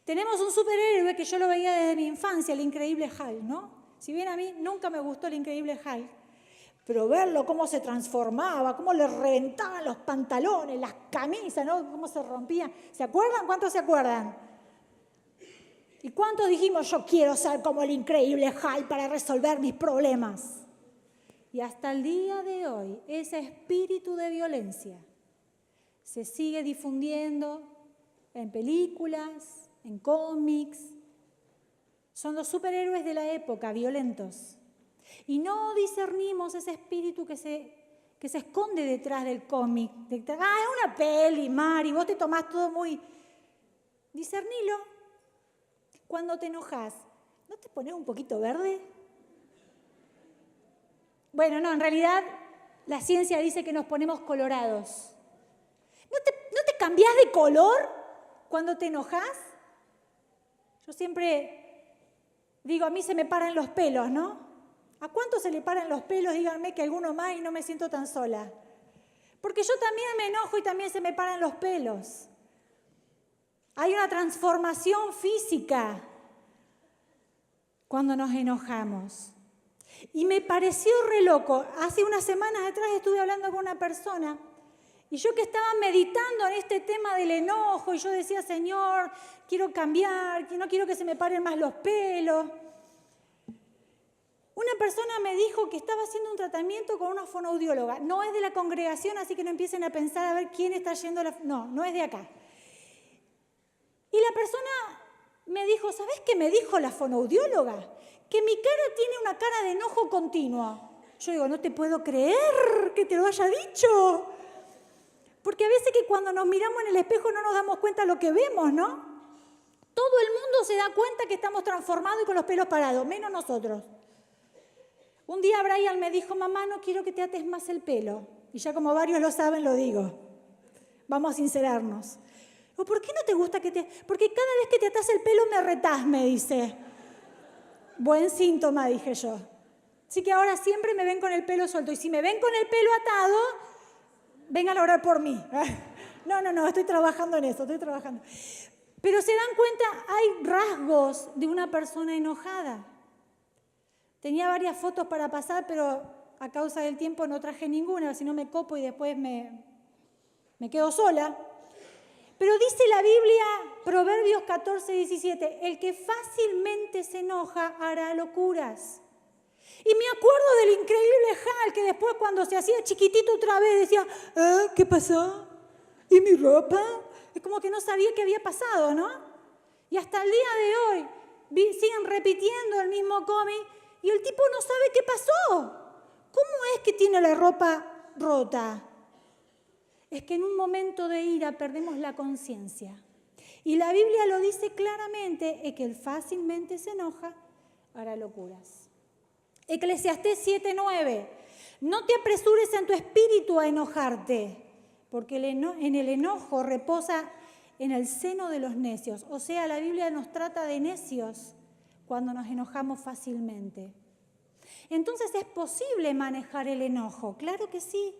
Tenemos un superhéroe que yo lo veía desde mi infancia, el Increíble Hulk, ¿no? Si bien a mí nunca me gustó el Increíble Hulk, pero verlo cómo se transformaba, cómo le reventaban los pantalones, las camisas, ¿no? Cómo se rompían. ¿Se acuerdan? ¿Cuántos se acuerdan? ¿Y cuántos dijimos, yo quiero ser como el Increíble Hulk para resolver mis problemas? Y hasta el día de hoy, ese espíritu de violencia se sigue difundiendo en películas, en cómics. Son los superhéroes de la época, violentos. Y no discernimos ese espíritu que se esconde detrás del cómic. Es una peli, Mari, vos te tomás todo muy... Discernilo. Cuando te enojas, ¿no te pones un poquito verde? Bueno, no, en realidad la ciencia dice que nos ponemos colorados. ¿No te cambiás de color cuando te enojas? Yo siempre digo, a mí se me paran los pelos, ¿no? ¿A cuántos se le paran los pelos? Díganme que alguno más y no me siento tan sola. Porque yo también me enojo y también se me paran los pelos. Hay una transformación física cuando nos enojamos. Y me pareció re loco. Hace unas semanas atrás estuve hablando con una persona y yo que estaba meditando en este tema del enojo y yo decía, Señor, quiero cambiar, no quiero que se me paren más los pelos. Una persona me dijo que estaba haciendo un tratamiento con una fonoaudióloga. No es de la congregación, así que no empiecen a pensar a ver quién está yendo a la... No es de acá. Y la persona me dijo, ¿sabes qué me dijo la fonoaudióloga? Que mi cara tiene una cara de enojo continuo. Yo digo, no te puedo creer que te lo haya dicho. Porque a veces que cuando nos miramos en el espejo no nos damos cuenta de lo que vemos, ¿no? Todo el mundo se da cuenta que estamos transformados y con los pelos parados, menos nosotros. Un día Brian me dijo, mamá, no quiero que te ates más el pelo. Y ya como varios lo saben, lo digo. Vamos a sincerarnos. ¿Por qué no te gusta que te...? Porque cada vez que te atas el pelo me retás, me dice. Buen síntoma, dije yo. Así que ahora siempre me ven con el pelo suelto. Y si me ven con el pelo atado, vengan a orar por mí. No, estoy trabajando en eso, estoy trabajando. Pero se dan cuenta, hay rasgos de una persona enojada. Tenía varias fotos para pasar, pero a causa del tiempo no traje ninguna, si no me copo y después me quedo sola. Pero dice la Biblia, Proverbios 14, 17, el que fácilmente se enoja hará locuras. Y me acuerdo del increíble Hal, que después cuando se hacía chiquitito otra vez decía, ¿qué pasó? ¿Y mi ropa? Es como que no sabía qué había pasado, ¿no? Y hasta el día de hoy siguen repitiendo el mismo cómic y el tipo no sabe qué pasó. ¿Cómo es que tiene la ropa rota? Es que en un momento de ira perdemos la conciencia. Y la Biblia lo dice claramente, es que el fácilmente se enoja, hará locuras. Eclesiastés 7:9, no te apresures en tu espíritu a enojarte, porque en el enojo reposa en el seno de los necios. O sea, la Biblia nos trata de necios cuando nos enojamos fácilmente. Entonces, ¿es posible manejar el enojo? Claro que sí.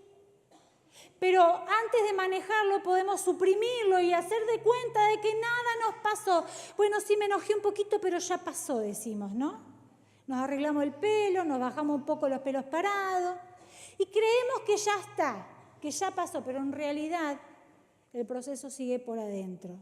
Pero antes de manejarlo podemos suprimirlo y hacer de cuenta de que nada nos pasó. Bueno, sí me enojé un poquito, pero ya pasó, decimos, ¿no? Nos arreglamos el pelo, nos bajamos un poco los pelos parados y creemos que ya está, que ya pasó, pero en realidad el proceso sigue por adentro.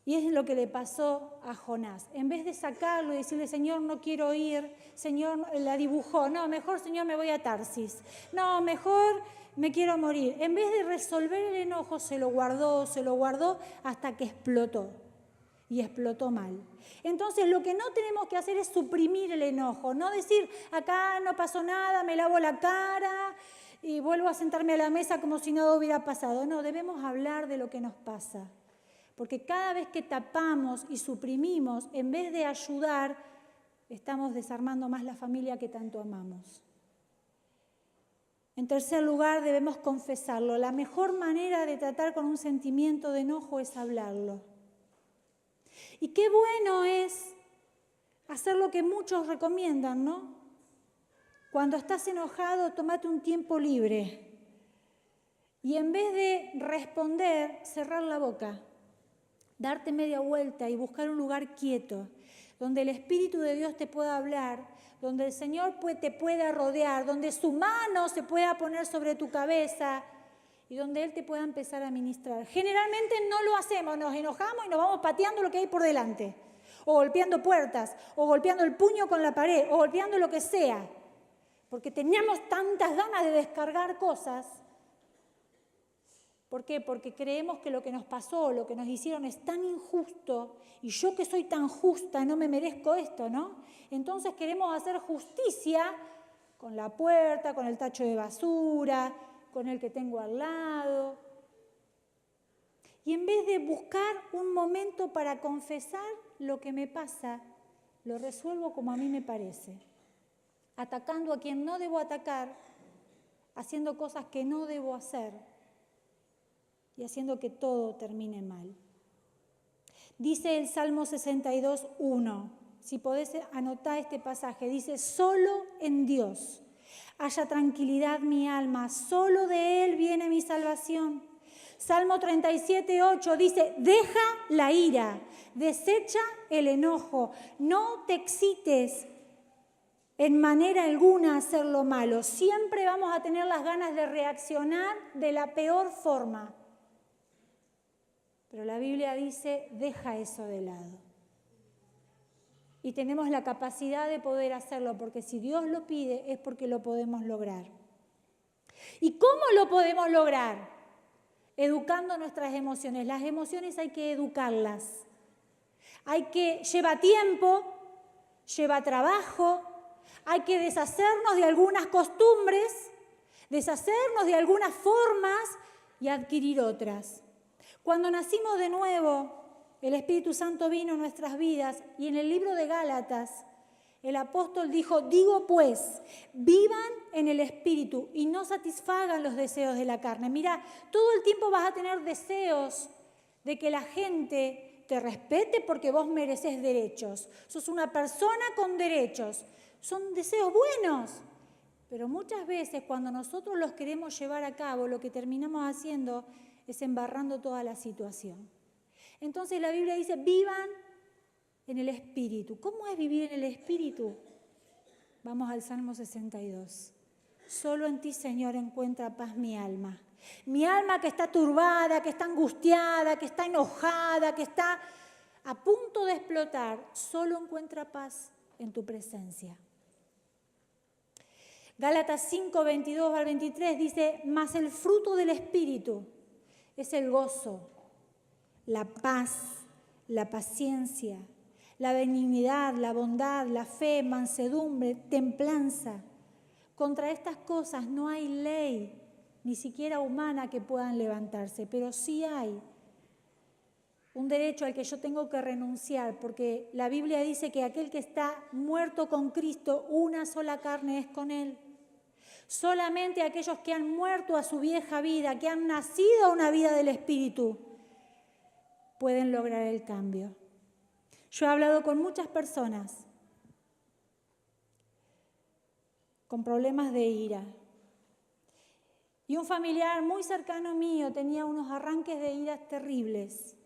Y es lo que le pasó a Jonás. En vez de sacarlo y decirle, Señor, no quiero ir, Señor, la dibujó. No, mejor, Señor, me voy a Tarsis. No, mejor me quiero morir. En vez de resolver el enojo, se lo guardó hasta que explotó. Y explotó mal. Entonces, lo que no tenemos que hacer es suprimir el enojo. No decir, acá no pasó nada, me lavo la cara y vuelvo a sentarme a la mesa como si nada hubiera pasado. No, debemos hablar de lo que nos pasa. Porque cada vez que tapamos y suprimimos, en vez de ayudar, estamos desarmando más la familia que tanto amamos. En tercer lugar, debemos confesarlo. La mejor manera de tratar con un sentimiento de enojo es hablarlo. Y qué bueno es hacer lo que muchos recomiendan, ¿no? Cuando estás enojado, tómate un tiempo libre. Y en vez de responder, cerrar la boca. Darte media vuelta y buscar un lugar quieto, donde el Espíritu de Dios te pueda hablar, donde el Señor te pueda rodear, donde su mano se pueda poner sobre tu cabeza y donde Él te pueda empezar a ministrar. Generalmente no lo hacemos, nos enojamos y nos vamos pateando lo que hay por delante, o golpeando puertas, o golpeando el puño con la pared, o golpeando lo que sea, porque teníamos tantas ganas de descargar cosas. ¿Por qué? Porque creemos que lo que nos pasó, lo que nos hicieron es tan injusto y yo que soy tan justa no me merezco esto, ¿no? Entonces queremos hacer justicia con la puerta, con el tacho de basura, con el que tengo al lado. Y en vez de buscar un momento para confesar lo que me pasa, lo resuelvo como a mí me parece, atacando a quien no debo atacar, haciendo cosas que no debo hacer y haciendo que todo termine mal. Dice el Salmo 62:1. Si podés anotar este pasaje, dice: solo en Dios haya tranquilidad mi alma, solo de Él viene mi salvación. Salmo 37:8 dice: deja la ira, desecha el enojo, no te excites en manera alguna a hacer lo malo. Siempre vamos a tener las ganas de reaccionar de la peor forma. Pero la Biblia dice: deja eso de lado. Y tenemos la capacidad de poder hacerlo, porque si Dios lo pide es porque lo podemos lograr. ¿Y cómo lo podemos lograr? Educando nuestras emociones. Las emociones hay que educarlas. Lleva tiempo, lleva trabajo, hay que deshacernos de algunas costumbres, deshacernos de algunas formas y adquirir otras. Cuando nacimos de nuevo, el Espíritu Santo vino en nuestras vidas y en el libro de Gálatas el apóstol dijo: digo pues, vivan en el Espíritu y no satisfagan los deseos de la carne. Mira, todo el tiempo vas a tener deseos de que la gente te respete porque vos mereces derechos. Sos una persona con derechos. Son deseos buenos. Pero muchas veces cuando nosotros los queremos llevar a cabo, lo que terminamos haciendo es embarrando toda la situación. Entonces la Biblia dice: vivan en el Espíritu. ¿Cómo es vivir en el Espíritu? Vamos al Salmo 62. Solo en ti, Señor, encuentra paz mi alma. Mi alma que está turbada, que está angustiada, que está enojada, que está a punto de explotar, solo encuentra paz en tu presencia. Gálatas 5, 22 al 23 dice: mas el fruto del Espíritu es el gozo, la paz, la paciencia, la benignidad, la bondad, la fe, mansedumbre, templanza. Contra estas cosas no hay ley, ni siquiera humana, que puedan levantarse, pero sí hay un derecho al que yo tengo que renunciar, porque la Biblia dice que aquel que está muerto con Cristo, una sola carne es con Él. Solamente aquellos que han muerto a su vieja vida, que han nacido a una vida del Espíritu, pueden lograr el cambio. Yo he hablado con muchas personas con problemas de ira. Y un familiar muy cercano mío tenía unos arranques de ira terribles,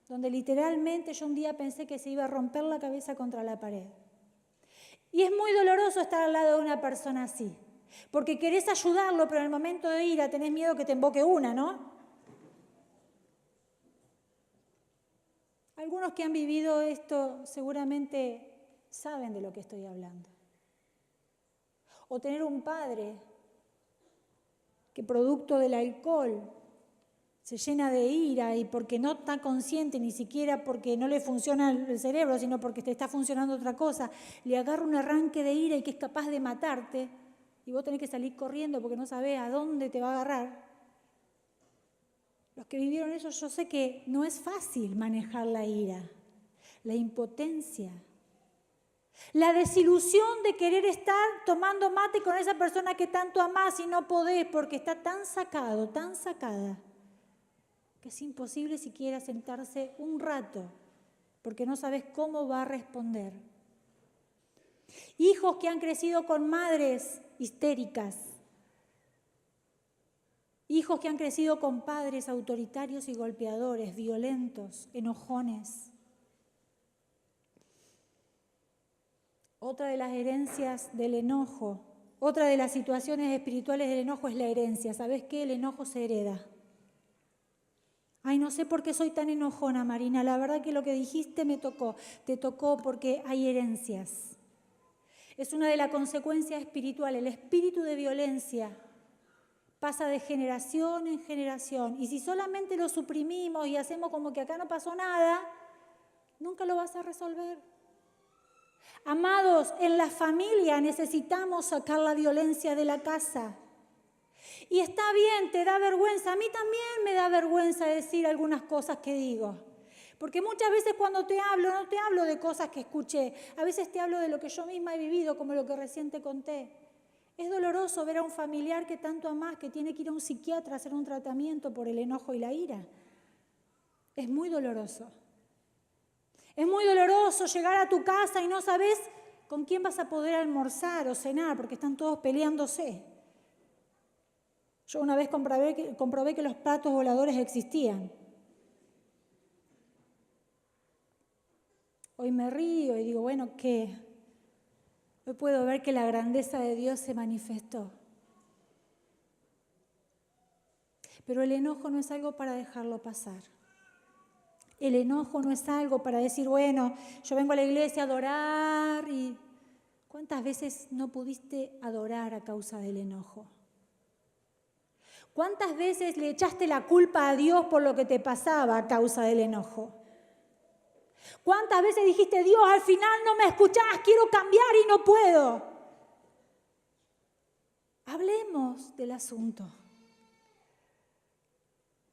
donde literalmente yo un día pensé que se iba a romper la cabeza contra la pared. Y es muy doloroso estar al lado de una persona así, porque querés ayudarlo, pero en el momento de ira tenés miedo que te emboque una, ¿no? Algunos que han vivido esto seguramente saben de lo que estoy hablando. O tener un padre que producto del alcohol se llena de ira y porque no está consciente, ni siquiera porque no le funciona el cerebro, sino porque te está funcionando otra cosa, le agarra un arranque de ira y que es capaz de matarte y vos tenés que salir corriendo porque no sabés a dónde te va a agarrar. Los que vivieron eso, yo sé que no es fácil manejar la ira, la impotencia, la desilusión de querer estar tomando mate con esa persona que tanto amás y no podés porque está tan sacado, tan sacada, que es imposible siquiera sentarse un rato porque no sabes cómo va a responder. Hijos que han crecido con madres histéricas, hijos que han crecido con padres autoritarios y golpeadores, violentos, enojones. Otra de las herencias del enojo, otra de las situaciones espirituales del enojo es la herencia. ¿Sabes qué? El enojo se hereda. Ay, no sé por qué soy tan enojona, Marina. La verdad que lo que dijiste me tocó. Te tocó porque hay herencias. Es una de las consecuencias espirituales. El espíritu de violencia pasa de generación en generación. Y si solamente lo suprimimos y hacemos como que acá no pasó nada, nunca lo vas a resolver. Amados, en la familia necesitamos sacar la violencia de la casa. Y está bien, te da vergüenza. A mí también me da vergüenza decir algunas cosas que digo. Porque muchas veces cuando te hablo, no te hablo de cosas que escuché. A veces te hablo de lo que yo misma he vivido, como lo que recién te conté. Es doloroso ver a un familiar que tanto amás, que tiene que ir a un psiquiatra a hacer un tratamiento por el enojo y la ira. Es muy doloroso. Es muy doloroso llegar a tu casa y no sabes con quién vas a poder almorzar o cenar porque están todos peleándose. Yo una vez comprobé que los platos voladores existían. Hoy me río y digo, bueno, ¿qué? Hoy puedo ver que la grandeza de Dios se manifestó. Pero el enojo no es algo para dejarlo pasar. El enojo no es algo para decir, bueno, yo vengo a la iglesia a adorar y ¿cuántas veces no pudiste adorar a causa del enojo? ¿Cuántas veces le echaste la culpa a Dios por lo que te pasaba a causa del enojo? ¿Cuántas veces dijiste, Dios, al final no me escuchás, quiero cambiar y no puedo? Hablemos del asunto.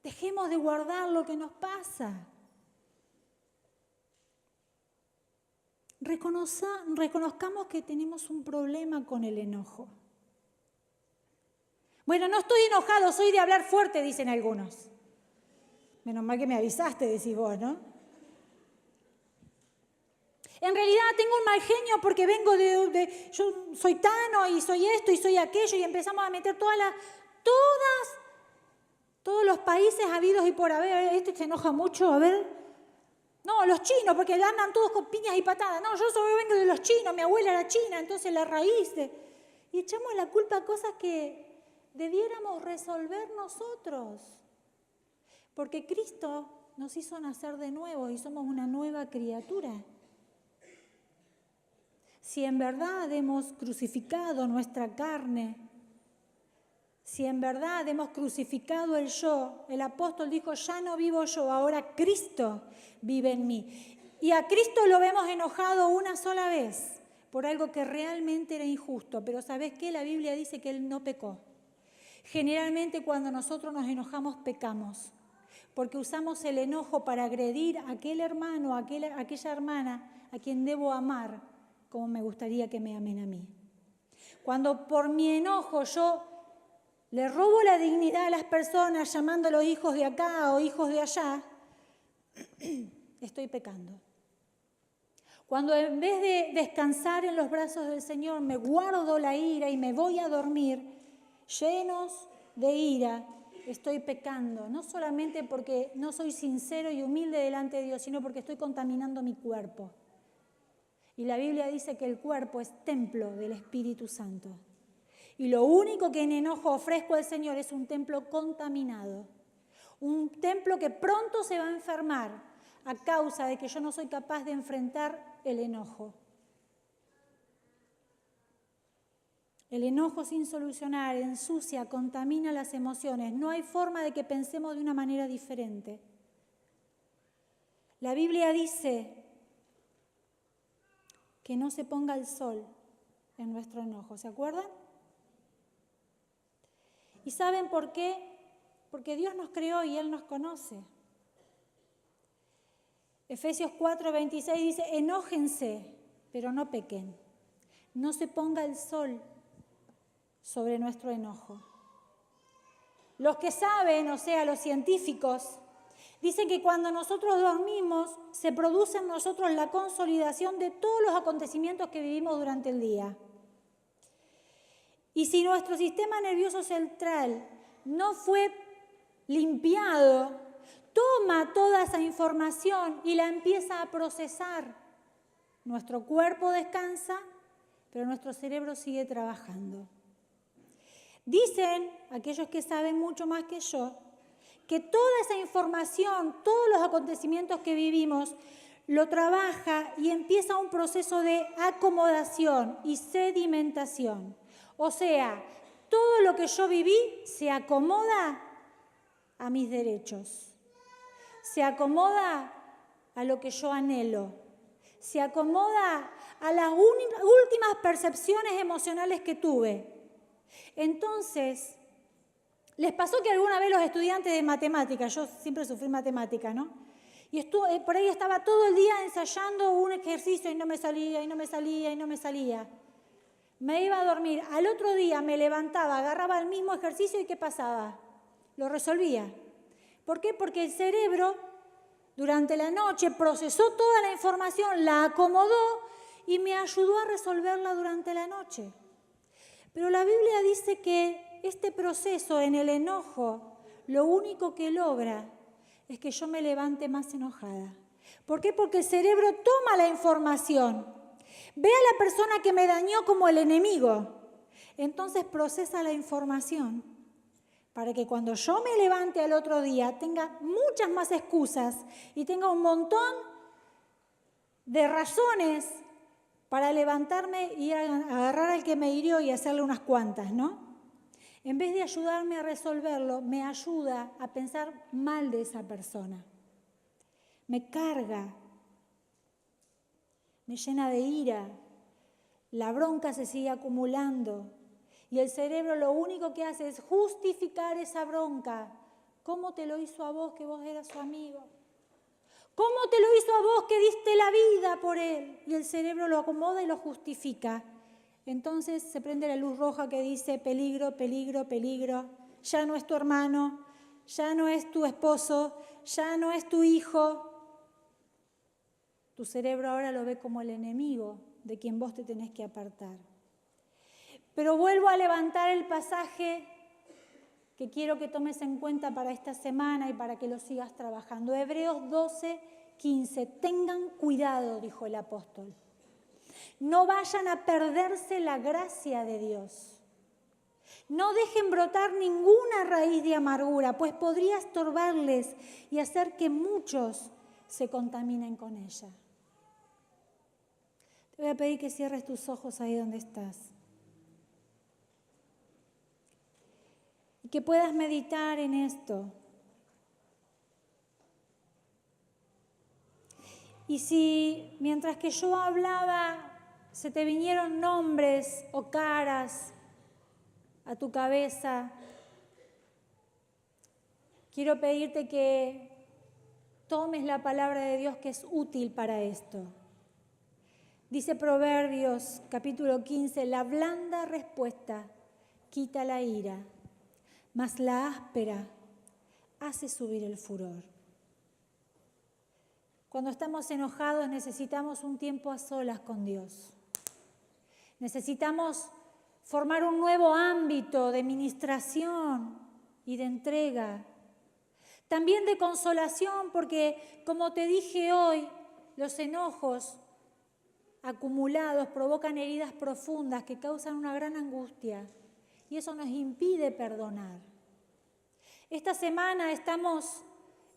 Dejemos de guardar lo que nos pasa. Reconozcamos que tenemos un problema con el enojo. Bueno, no estoy enojado, soy de hablar fuerte, dicen algunos. Menos mal que me avisaste, decís vos, ¿no? En realidad tengo un mal genio porque vengo yo soy Tano y soy esto y soy aquello y empezamos a meter todos los países habidos y por haber. Este se enoja mucho, a ver. No, los chinos, porque andan todos con piñas y patadas. No, yo solo vengo de los chinos, mi abuela era china, entonces la raíz y echamos la culpa a cosas que debiéramos resolver nosotros. Porque Cristo nos hizo nacer de nuevo y somos una nueva criatura. Si en verdad hemos crucificado nuestra carne, si en verdad hemos crucificado el yo, el apóstol dijo, ya no vivo yo, ahora Cristo vive en mí. Y a Cristo lo vemos enojado una sola vez por algo que realmente era injusto. Pero ¿sabés qué? La Biblia dice que Él no pecó. Generalmente cuando nosotros nos enojamos pecamos, porque usamos el enojo para agredir a aquel hermano, a aquella hermana a quien debo amar, como me gustaría que me amen a mí. Cuando por mi enojo yo le robo la dignidad a las personas llamándolos hijos de acá o hijos de allá, estoy pecando. Cuando en vez de descansar en los brazos del Señor me guardo la ira y me voy a dormir llenos de ira, estoy pecando. No solamente porque no soy sincero y humilde delante de Dios, sino porque estoy contaminando mi cuerpo. Y la Biblia dice que el cuerpo es templo del Espíritu Santo. Y lo único que en enojo ofrezco al Señor es un templo contaminado. Un templo que pronto se va a enfermar a causa de que yo no soy capaz de enfrentar el enojo. El enojo sin solucionar ensucia, contamina las emociones. No hay forma de que pensemos de una manera diferente. La Biblia dice que no se ponga el sol en nuestro enojo. ¿Se acuerdan? ¿Y saben por qué? Porque Dios nos creó y Él nos conoce. Efesios 4:26 dice, enójense, pero no pequen. No se ponga el sol sobre nuestro enojo. Los que saben, o sea, los científicos, dicen que cuando nosotros dormimos se produce en nosotros la consolidación de todos los acontecimientos que vivimos durante el día. Y si nuestro sistema nervioso central no fue limpiado, toma toda esa información y la empieza a procesar. Nuestro cuerpo descansa, pero nuestro cerebro sigue trabajando. Dicen, aquellos que saben mucho más que yo, que toda esa información, todos los acontecimientos que vivimos, lo trabaja y empieza un proceso de acomodación y sedimentación. O sea, todo lo que yo viví se acomoda a mis derechos, se acomoda a lo que yo anhelo, se acomoda a las últimas percepciones emocionales que tuve. Entonces, ¿les pasó que alguna vez los estudiantes de matemáticas, yo siempre sufrí matemática, ¿no? Y por ahí estaba todo el día ensayando un ejercicio y no me salía, y no me salía, y no me salía. Me iba a dormir. Al otro día me levantaba, agarraba el mismo ejercicio y ¿qué pasaba? Lo resolvía. ¿Por qué? Porque el cerebro durante la noche, procesó toda la información, la acomodó y me ayudó a resolverla durante la noche. Pero la Biblia dice que este proceso en el enojo, lo único que logra es que yo me levante más enojada. ¿Por qué? Porque el cerebro toma la información, ve a la persona que me dañó como el enemigo, entonces procesa la información para que cuando yo me levante al otro día tenga muchas más excusas y tenga un montón de razones para levantarme y agarrar al que me hirió y hacerle unas cuantas, ¿no? En vez de ayudarme a resolverlo, me ayuda a pensar mal de esa persona. Me carga, me llena de ira, la bronca se sigue acumulando y el cerebro lo único que hace es justificar esa bronca. ¿Cómo te lo hizo a vos que vos eras su amigo? ¿Cómo te lo hizo a vos que diste la vida por él? Y el cerebro lo acomoda y lo justifica. Entonces se prende la luz roja que dice peligro, peligro, peligro. Ya no es tu hermano, ya no es tu esposo, ya no es tu hijo. Tu cerebro ahora lo ve como el enemigo de quien vos te tenés que apartar. Pero vuelvo a levantar el pasaje que quiero que tomes en cuenta para esta semana y para que lo sigas trabajando. Hebreos 12:15. Tengan cuidado, dijo el apóstol. No vayan a perderse la gracia de Dios. No dejen brotar ninguna raíz de amargura, pues podría estorbarles y hacer que muchos se contaminen con ella. Te voy a pedir que cierres tus ojos ahí donde estás. Y que puedas meditar en esto. Y si mientras que yo hablaba se te vinieron nombres o caras a tu cabeza, quiero pedirte que tomes la palabra de Dios que es útil para esto. Dice Proverbios capítulo 15, la blanda respuesta quita la ira, mas la áspera hace subir el furor. Cuando estamos enojados necesitamos un tiempo a solas con Dios. Necesitamos formar un nuevo ámbito de ministración y de entrega. También de consolación, porque como te dije hoy, los enojos acumulados provocan heridas profundas que causan una gran angustia y eso nos impide perdonar. Esta semana estamos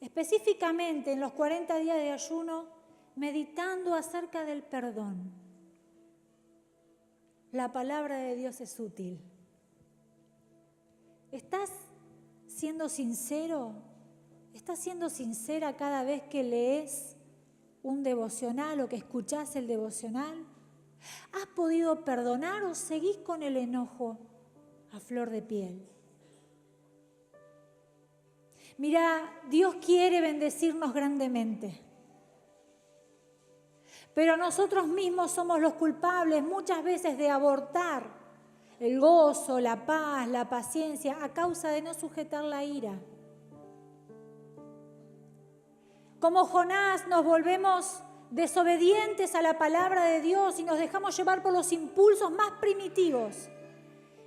específicamente en los 40 días de ayuno meditando acerca del perdón. La palabra de Dios es útil. ¿Estás siendo sincero? ¿Estás siendo sincera cada vez que lees un devocional o que escuchás el devocional? ¿Has podido perdonar o seguís con el enojo a flor de piel? Mira, Dios quiere bendecirnos grandemente, pero nosotros mismos somos los culpables muchas veces de abortar el gozo, la paz, la paciencia a causa de no sujetar la ira. Como Jonás nos volvemos desobedientes a la palabra de Dios y nos dejamos llevar por los impulsos más primitivos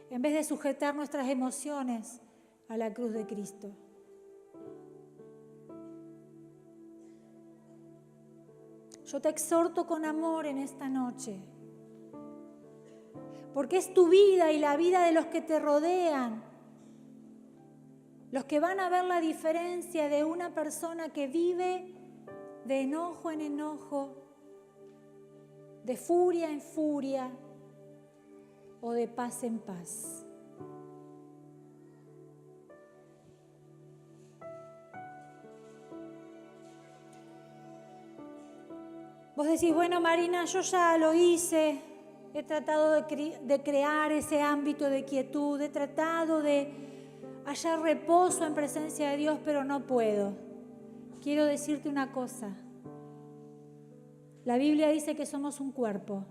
en vez de sujetar nuestras emociones a la cruz de Cristo. Yo te exhorto con amor en esta noche, porque es tu vida y la vida de los que te rodean los que van a ver la diferencia de una persona que vive de enojo en enojo, de furia en furia o de paz en paz. Vos decís, bueno, Marina, yo ya lo hice, he tratado de crear ese ámbito de quietud, he tratado de hallar reposo en presencia de Dios, pero no puedo. Quiero decirte una cosa. La Biblia dice que somos un cuerpo,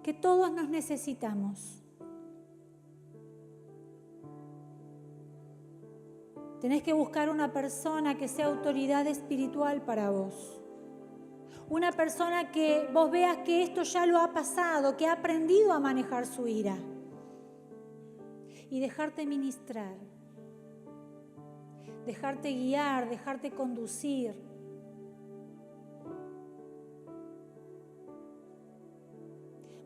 que todos nos necesitamos. Tenés que buscar una persona que sea autoridad espiritual para vos. Una persona que vos veas que esto ya lo ha pasado, que ha aprendido a manejar su ira. Y dejarte ministrar. Dejarte guiar, dejarte conducir.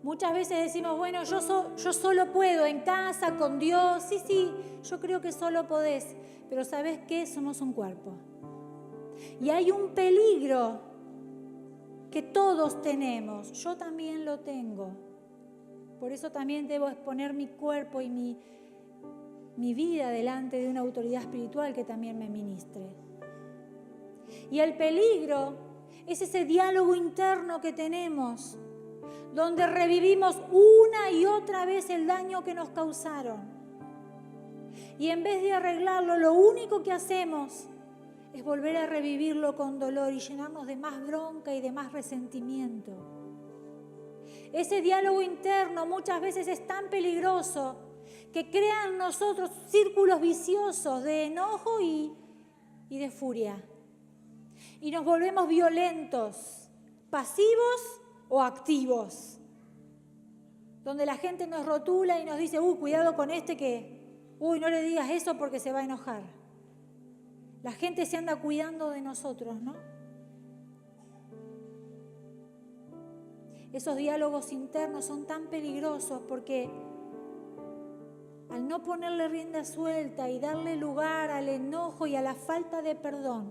Muchas veces decimos, bueno, yo solo puedo, en casa, con Dios. Sí, yo creo que solo podés. Pero ¿sabés qué? Somos un cuerpo. Y hay un peligro que todos tenemos. Yo también lo tengo. Por eso también debo exponer mi cuerpo y mi vida delante de una autoridad espiritual que también me ministre. Y el peligro es ese diálogo interno que tenemos, donde revivimos una y otra vez el daño que nos causaron. Y en vez de arreglarlo, lo único que hacemos es volver a revivirlo con dolor y llenarnos de más bronca y de más resentimiento. Ese diálogo interno muchas veces es tan peligroso que crea en nosotros círculos viciosos de enojo y de furia. Y nos volvemos violentos, pasivos o activos. Donde la gente nos rotula y nos dice, cuidado con que, no le digas eso porque se va a enojar. La gente se anda cuidando de nosotros, ¿no? Esos diálogos internos son tan peligrosos porque al no ponerle rienda suelta y darle lugar al enojo y a la falta de perdón,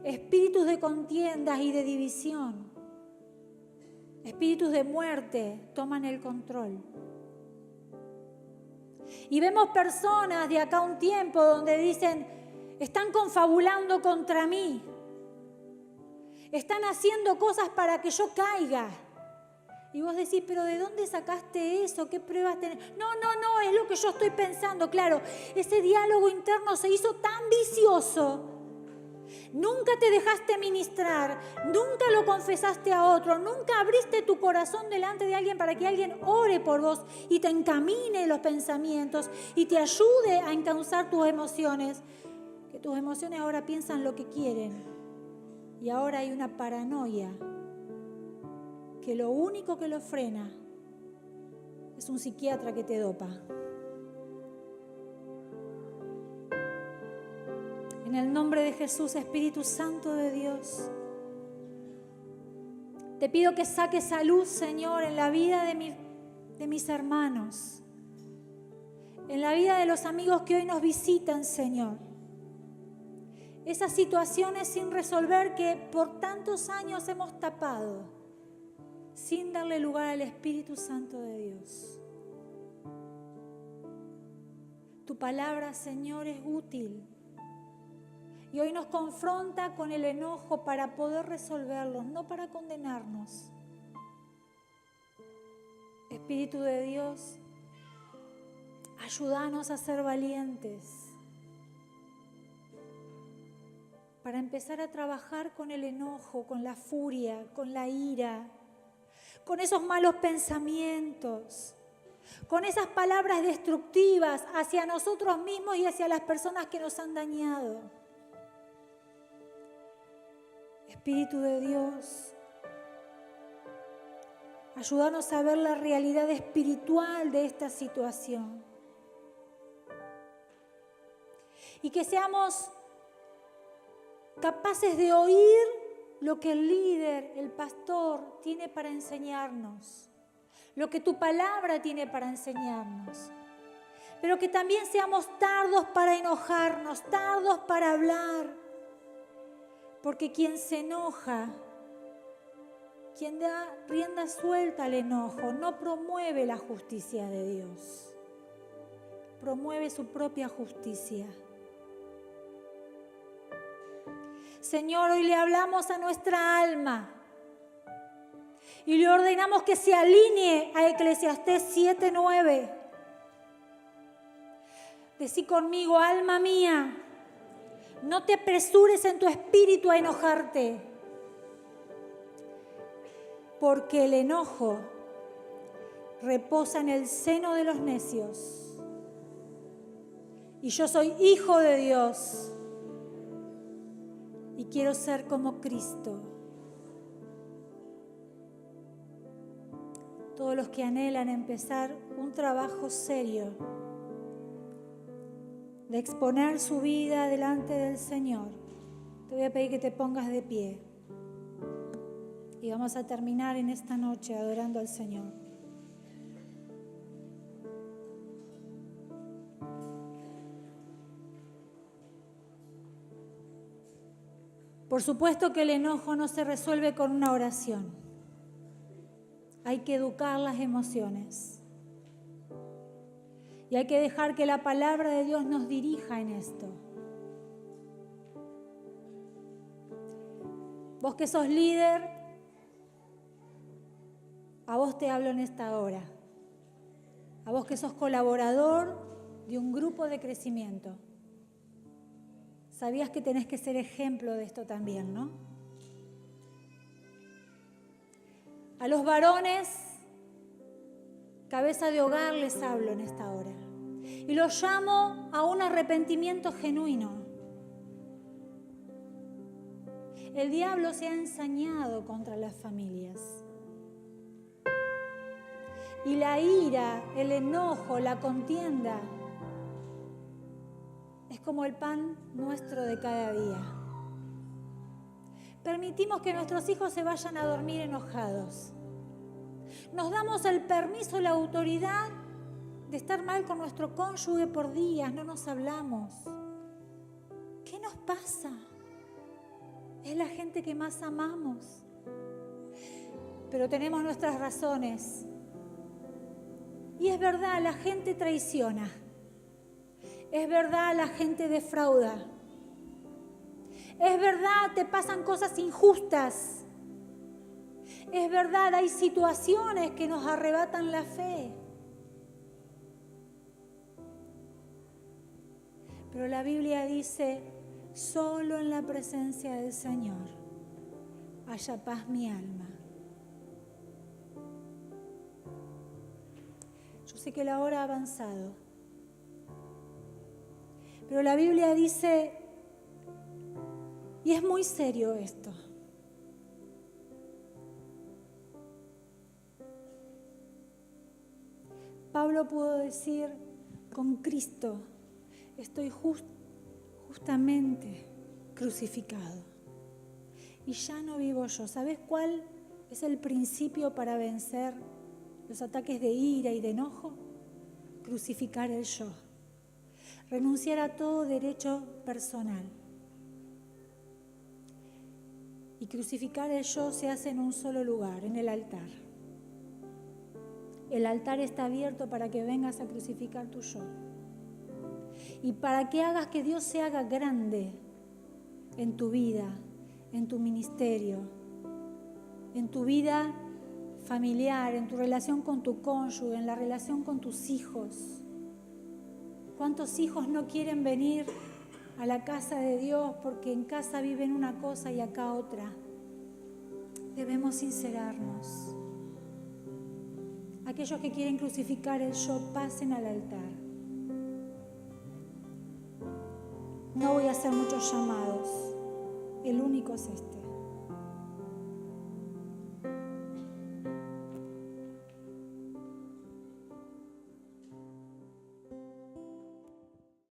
espíritus de contiendas y de división, espíritus de muerte toman el control. Y vemos personas de acá un tiempo donde dicen, están confabulando contra mí, están haciendo cosas para que yo caiga. Y vos decís, pero ¿de dónde sacaste eso? ¿Qué pruebas tenés? No, es lo que yo estoy pensando. Claro, ese diálogo interno se hizo tan vicioso. Nunca te dejaste ministrar, nunca lo confesaste a otro, nunca abriste tu corazón delante de alguien para que alguien ore por vos y te encamine los pensamientos y te ayude a encauzar tus emociones. Que tus emociones ahora piensan lo que quieren y ahora hay una paranoia que lo único que lo frena es un psiquiatra que te dopa. En el nombre de Jesús, Espíritu Santo de Dios, te pido que saques a luz, Señor, en la vida de mis hermanos, en la vida de los amigos que hoy nos visitan, Señor. Esas situaciones sin resolver que por tantos años hemos tapado, sin darle lugar al Espíritu Santo de Dios. Tu palabra, Señor, es útil. Y hoy nos confronta con el enojo para poder resolverlos, no para condenarnos. Espíritu de Dios, ayúdanos a ser valientes para empezar a trabajar con el enojo, con la furia, con la ira, con esos malos pensamientos, con esas palabras destructivas hacia nosotros mismos y hacia las personas que nos han dañado. Espíritu de Dios, ayúdanos a ver la realidad espiritual de esta situación. Y que seamos capaces de oír lo que el líder, el pastor, tiene para enseñarnos. Lo que tu palabra tiene para enseñarnos. Pero que también seamos tardos para enojarnos, tardos para hablar. Porque quien se enoja, quien da rienda suelta al enojo, no promueve la justicia de Dios. Promueve su propia justicia. Señor, hoy le hablamos a nuestra alma y le ordenamos que se alinee a Eclesiastés 7:9. Decí conmigo, alma mía, no te apresures en tu espíritu a enojarte, porque el enojo reposa en el seno de los necios Y yo soy hijo de Dios. Y quiero ser como Cristo. Todos los que anhelan empezar un trabajo serio de exponer su vida delante del Señor, te voy a pedir que te pongas de pie. Y vamos a terminar en esta noche adorando al Señor. Por supuesto que el enojo no se resuelve con una oración. Hay que educar las emociones. Y hay que dejar que la palabra de Dios nos dirija en esto. Vos que sos líder, a vos te hablo en esta hora. A vos que sos colaborador de un grupo de crecimiento. Sabías que tenés que ser ejemplo de esto también, ¿no? A los varones, cabeza de hogar, les hablo en esta hora. Y los llamo a un arrepentimiento genuino. El diablo se ha ensañado contra las familias. Y la ira, el enojo, la contienda, es como el pan nuestro de cada día. Permitimos que nuestros hijos se vayan a dormir enojados. Nos damos el permiso, la autoridad de estar mal con nuestro cónyuge por días, no nos hablamos. ¿Qué nos pasa? Es la gente que más amamos. Pero tenemos nuestras razones. Y es verdad, la gente traiciona. Es verdad, la gente defrauda. Es verdad, te pasan cosas injustas. Es verdad, hay situaciones que nos arrebatan la fe. Pero la Biblia dice, solo en la presencia del Señor haya paz mi alma. Yo sé que la hora ha avanzado. Pero la Biblia dice, y es muy serio esto, Pablo pudo decir, con Cristo estoy justamente crucificado. Y ya no vivo yo. ¿Sabes cuál es el principio para vencer los ataques de ira y de enojo? Crucificar el yo. Renunciar a todo derecho personal. Y crucificar el yo se hace en un solo lugar, en el altar. El altar está abierto para que vengas a crucificar tu yo. Y para que hagas que Dios se haga grande en tu vida, en tu ministerio, en tu vida familiar, en tu relación con tu cónyuge, en la relación con tus hijos. ¿Cuántos hijos no quieren venir a la casa de Dios porque en casa viven una cosa y acá otra? Debemos sincerarnos. Aquellos que quieren crucificar el yo, pasen al altar. No voy a hacer muchos llamados. El único es este.